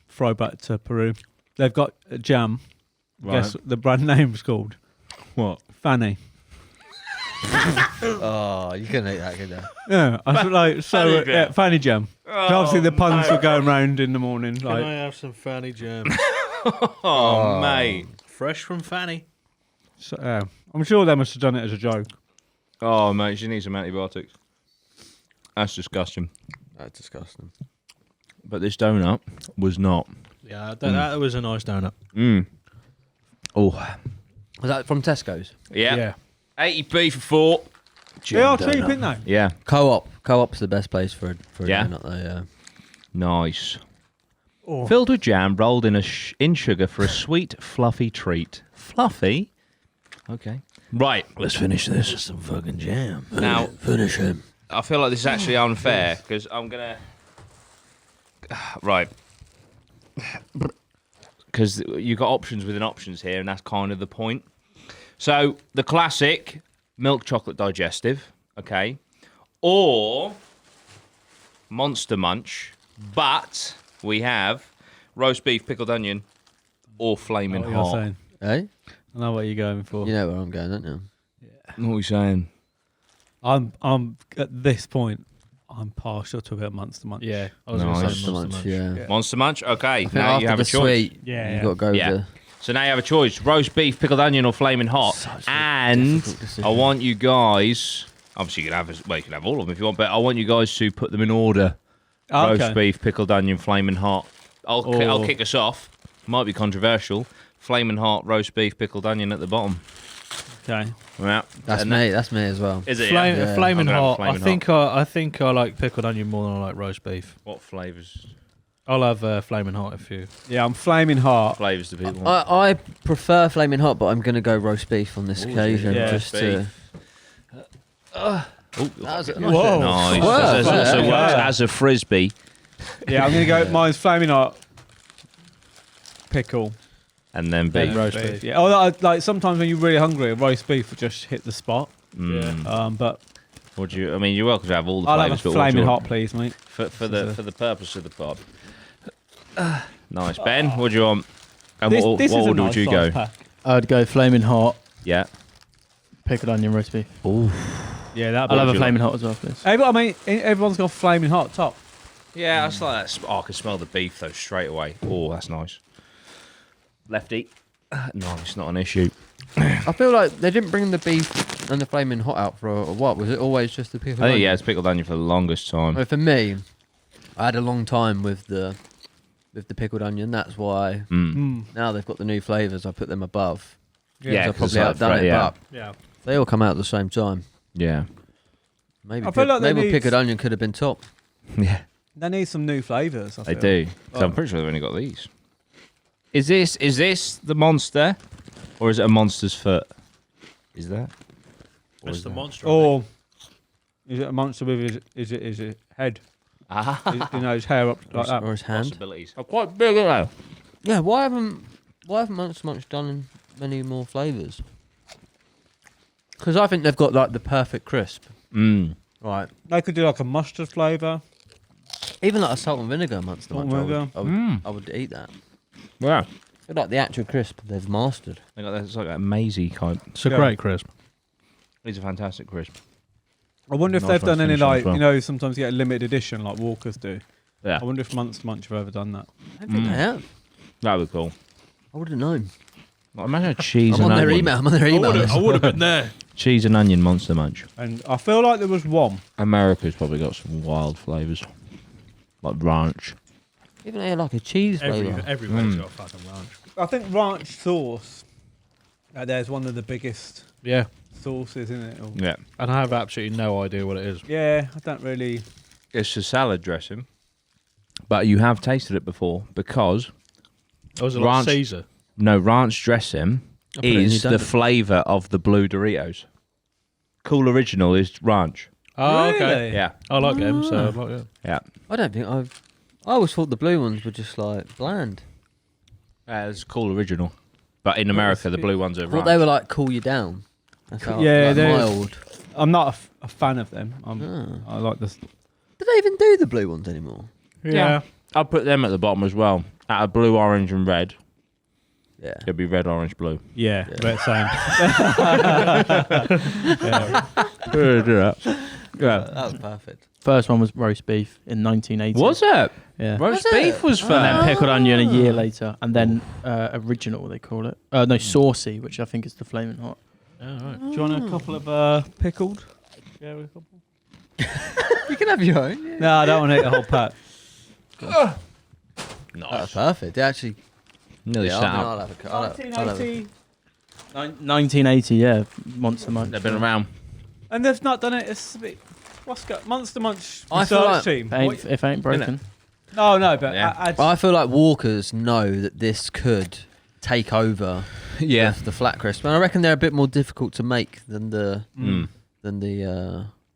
throwback to Peru. They've got a jam. Guess what the brand name's called? What? Fanny. Oh, you couldn't eat that, could you? Yeah, I feel like so. Fanny jam. Yeah, Fanny jam. So obviously the puns were going round in the morning. Can Like, I have some Fanny jam? Oh, mate. Fresh from Fanny. so, I'm sure they must have done it as a joke. Oh, mate, she needs some antibiotics. That's disgusting. That's disgusting. But this donut was not. Yeah, that was a nice donut. Oh. Was that from Tesco's? Yeah. 80p for 4. They are cheap, isn't they? Yeah. Co-op's the best place for a Yeah? donut, though, yeah. Nice. Oh. Filled with jam, rolled in in sugar for a sweet, fluffy treat. Fluffy? Okay. Right, let's finish this. Just some fucking jam. Now, Finish him. I feel like this is actually unfair because I'm going to... Right. Because you've got options within options here, and that's kind of the point. So, the classic milk chocolate digestive, okay, or Monster Munch, but we have roast beef, pickled onion, or flaming hot. Eh? I know what you're going for. You know where I'm going, don't you? What are you saying? I'm at this point, I'm partial to a bit of Monster Munch. Yeah, I was Nice. going to say Monster Monster Munch, Munch. yeah. Monster Munch? Okay, I think now you after have the a choice. Yeah, sweet, you've yeah. got to go Yeah. with the... So now you have a choice: roast beef, pickled onion, or flaming hot. Such a And difficult decision. I want you guys. Obviously, you can have all of them if you want, but I want you guys to put them in order: roast beef, pickled onion, flaming hot. I'll kick us off. Might be controversial. Flaming hot, roast beef, pickled onion at the bottom. Okay. Yeah. That's me. That's me as well. Is it? Yeah. Flaming I'm gonna hot. have I flaming think I like pickled onion more than I like roast beef. What flavours? I'll have flaming hot if you. Yeah, I'm flaming hot. Flavours do people want? I prefer flaming hot, but I'm going to go roast beef on this occasion. yeah. Just Roast to... Oh, That was a Whoa. nice. Wow. There's also Yeah. works as a frisbee. Yeah, I'm going to go. Mine's flaming hot. Pickle. And then beef. roast beef. Yeah. Oh, like sometimes when you're really hungry, a roast beef will just hit the spot. Mm. But What do you? I mean, you're welcome to have all the I'll have flavours. a but what do flaming you hot, want? please, mate. For the purpose of the pod. Nice, Ben. What do you want? And This what is a order nice would you go? size pack. I'd go flaming hot, Yeah. pickled onion, roast beef. Ooh. Yeah, that. I'll have a you flaming hot as well, please. I mean, everyone's got flaming hot top. Yeah, that's like that. Oh, I can smell the beef though straight away. Oh, that's nice. Lefty. Nice, not an issue. I feel like they didn't bring the beef and the flaming hot out for a what? Was it always just the pickled I think onion? yeah, it's pickled onion for the longest time. Well, for me, I had a long time with the pickled onion. That's why now they've got the new flavours. I put them above. Yeah, I 'cause probably it's have done like it, yeah. but Yeah. they all come out at the same time. Yeah. Maybe I feel like they maybe need- pickled onion could have been top. Yeah. They need some new flavours. I They feel. do. 'Cause I'm pretty sure they've only got these. Is this the monster, or is it a monster's foot? Is that? Or It's is the that- monster. Or is it a monster with his head? Ah. His hair up like that. Or his hand. Possibilities. Oh, quite big, aren't Yeah, why haven't Monster Munch done many more flavours? Because I think they've got like the perfect crisp. they? Mm. Right. They could do like a mustard flavour. Even like a salt and vinegar Monster Salt Munch, and vinegar. I would eat that. Yeah. I feel like the actual crisp they've mastered. They got that, it's like a mazy kind. It's a Yeah. great crisp. These are fantastic crisp. I wonder if Nice they've one done any finish on as like well. sometimes you get a limited edition like Walkers do. Yeah. I wonder if Monster Munch have ever done that. I don't think they have. That would be cool. I would have known. Like, imagine a cheese I'm and on their onion. email. I'm on their email. list. would have been there. Cheese and onion monster munch. And I feel like there was one. America's probably got some wild flavours. Like ranch. Even they had like a cheese flavour. Everybody's got fucking ranch. I think ranch sauce. There's one of the biggest Yeah, sauces in it. Or, Yeah. and I have absolutely no idea what it is. yeah, I don't really. It's a salad dressing. But you have tasted it before because Oh, was it Ranch- like Caesar? ranch dressing I put it in is your the donut. flavour of the blue Doritos. Cool Original is ranch. Oh, okay. Really? Yeah. I like them, so I like it. Yeah. I don't think I always thought the blue ones were just like bland. It's Cool Original. But in America, the blue ones are I thought ranch. they were like cool you down. That's how, Yeah, like, they're- mild. I'm not a fan of them. Ah. I like this. Do they even do the blue ones anymore? Yeah. I'll put them at the bottom as well. Out of blue, orange, and red. Yeah. It'll be red, orange, blue. Yeah, Yeah. same. Yeah. That was perfect. First one was roast beef in 1980. Was it? Yeah. Roast Was it? beef was And then first. pickled onion a year later, and then original they call it. No, saucy, which I think is the flaming hot. Oh, right. Do you want a couple of pickled? Yeah, a couple. You can have your own. Yeah. No, I don't want to eat the whole pack. Nice. That's perfect. They actually. Nearly Yeah, sat I mean, up. I'll have a. I'll have a 1980. 1980, yeah. Monster Munch. They've been around. And they've not done it. It's a bit. What's got Monster Munch I feel research like- team? If it ain't broken. No, but Yeah. I feel like Walkers know that this could take over Yeah. the flat crisp, and I reckon they're a bit more difficult to make than the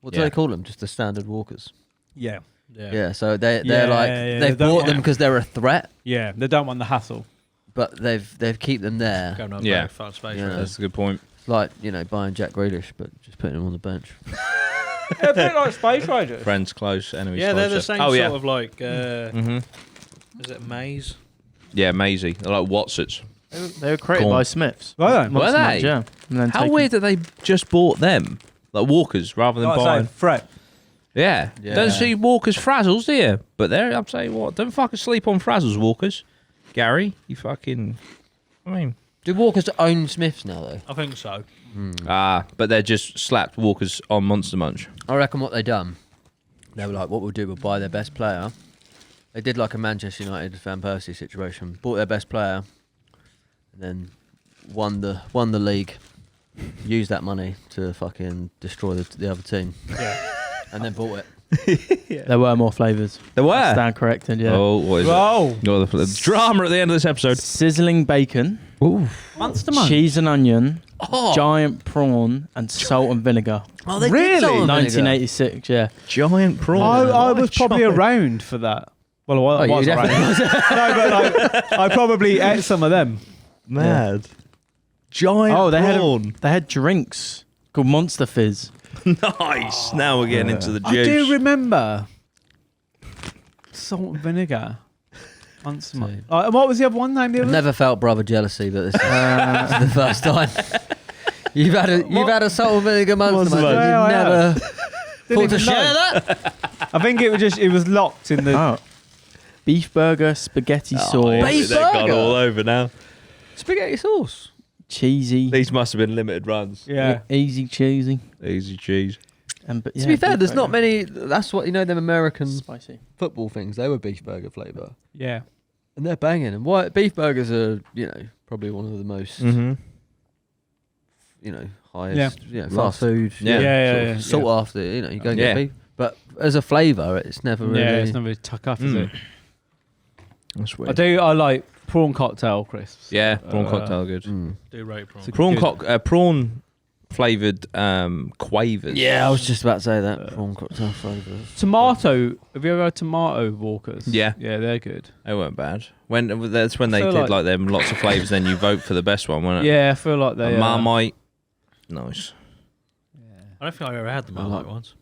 what do Yeah. they call them? Just the standard Walkers. Yeah. Yeah, so they're Yeah, like yeah, they've they don't bought them want- because they're a threat, Yeah, they don't want the hassle. but they've keep them there. Going up Yeah. very fast space. Yeah. really. That's a good point. It's like buying Jack Grealish, but just putting him on the bench. Yeah, a bit like Space Raiders. Friends close, enemies Yeah, they're closer. the same Oh, sort yeah. of like. Mm-hmm. Is it Maze? Yeah, Maisie. They're like Watsits. They were created Go on. by Smiths. Were they? Monster Were they? Munch, yeah. And then How taken- weird that they just bought them? Like Walkers rather than Like I buying. say, Fret. Yeah. Yeah. Don't see Walkers Frazzles, do you? But there, I'm saying what? Don't fucking sleep on Frazzles, Walkers. Gary, you fucking. I mean. Do Walkers own Smiths now though? I think so. But they're just slapped Walkers on Monster Munch. I reckon what they done, they were like, what we'll do, we'll buy their best player. They did like a Manchester United Van Persie situation, bought their best player, and then won the league. Used that money to fucking destroy the other team, Yeah. and then bought it. There were more flavours. There were. Stand corrected, yeah. Oh, what is Whoa. it? Oh, the drama at the end of this episode. Sizzling bacon, Ooh. Monster Munch. cheese and onion, Oh, giant prawn, and salt and vinegar. oh they Really? did salt and vinegar. 1986, yeah. Giant prawn. I was probably around for that. Well, I you was around. definitely No, but like, I probably ate some of them. Mad. Giant Oh, prawn. they had drinks called Monster Fizz. Nice. Now we're getting into the I juice. do remember salt and vinegar. Monster Munch. And what was the other one named? I've never felt brother jealousy, but this is the first time. You've had a salt and vinegar monster Munch. munch. Yeah, I You've never thought to even share know. that. I think it was locked in the. Oh. Beef burger, spaghetti sauce, Beef They've gone burger? all over now. Spaghetti sauce. cheesy, These must have been limited runs. Yeah. easy cheesy. Easy cheese. And but, To be fair, there's not many. That's what them American spicy. football things. They were beef burger flavour, Yeah. and they're banging. And why beef burgers are probably one of the most Mm-hmm. highest fast food. Yeah. Yeah. Sought after. You go and Yeah. get beef, but as a flavour, it's never really. Yeah, it's not really tuck up, is it? That's I like prawn cocktail crisps. Yeah, prawn cocktail good. Do rate prawn. It's a Prawn good- prawn flavoured quavers. Yeah, I was just about to say that prawn cocktail flavours. Tomato. Have you ever had tomato walkers? Yeah. Yeah, they're good. They weren't bad. That's when they feel did like- them lots of flavours. Then you vote for the best one, wasn't it? Yeah, I feel like they. Marmite. Nice. I don't think I've ever had the Marmite ones.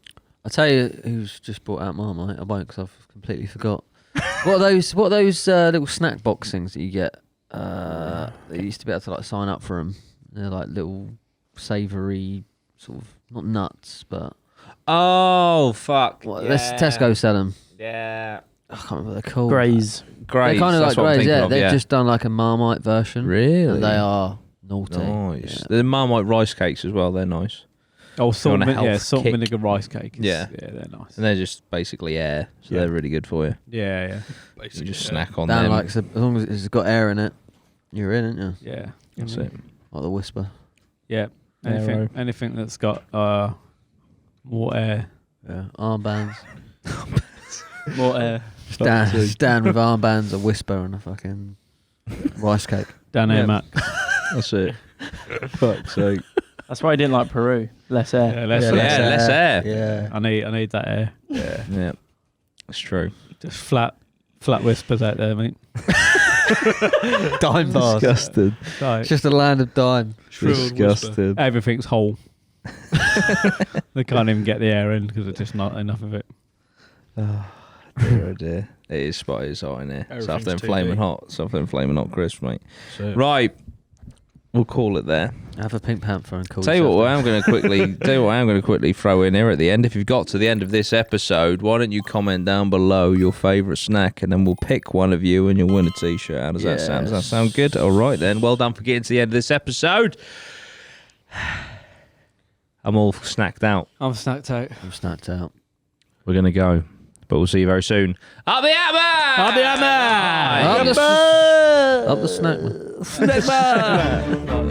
I tell you, who's just brought out Marmite? I won't because I've completely forgot. What are those little snack box things that you get? They used to be able to sign up for them. They're like little savoury sort of not nuts, but Oh fuck! Tesco sell them. Yeah. I can't remember what they're called. Graze. Great. They're kind of like Graze, yeah. They've yeah. just done like a Marmite version. Really? And they are naughty. Nice. Yeah. The Marmite rice cakes as well. They're nice, Oh, salt, on a health salt kick. and vinegar rice cake. Yeah. Yeah, they're nice. and they're just basically air, so Yeah. they're really good for you. Yeah. You Basically, just yeah. snack on Dan them. likes it, as long as it's got air in it, you're in, aren't you? Yeah. That's it. Like the Whisper. Yeah. Aero. Anything that's got more air. Yeah. Armbands. More air. Stand with armbands, a Whisper, and a fucking rice cake. Dan Yeah. Air Max. That's it. Fuck's sake. That's why I didn't like Peru. Less air. Yeah, less Yeah, air. less air. Yeah. I need that air. Yeah, it's true. Just flat whispers out there, mate. Dime bars. Disgusted. Like, It's just a land of dime. Shrilled Disgusted. everything's whole. They can't even get the air in because there's just not enough of it. Dear, oh dear. It is spotty as hot in here. Everything's Something too flaming big. hot. Something flaming hot crisp, mate. So, Right. We'll call it there. Have a Pink Panther and call Tell you yourself what, that. I'm going to quickly throw in here at the end. If you've got to the end of this episode, why don't you comment down below your favourite snack, and then we'll pick one of you and you'll win a T-shirt. How does that sound? Does that sound good? All right then. Well done for getting to the end of this episode. I'm all snacked out. I'm snacked out. I'm snacked out. We're going to go, but we'll see you very soon. Up the APMA! Up the APMA! Up the snack. Snack bar!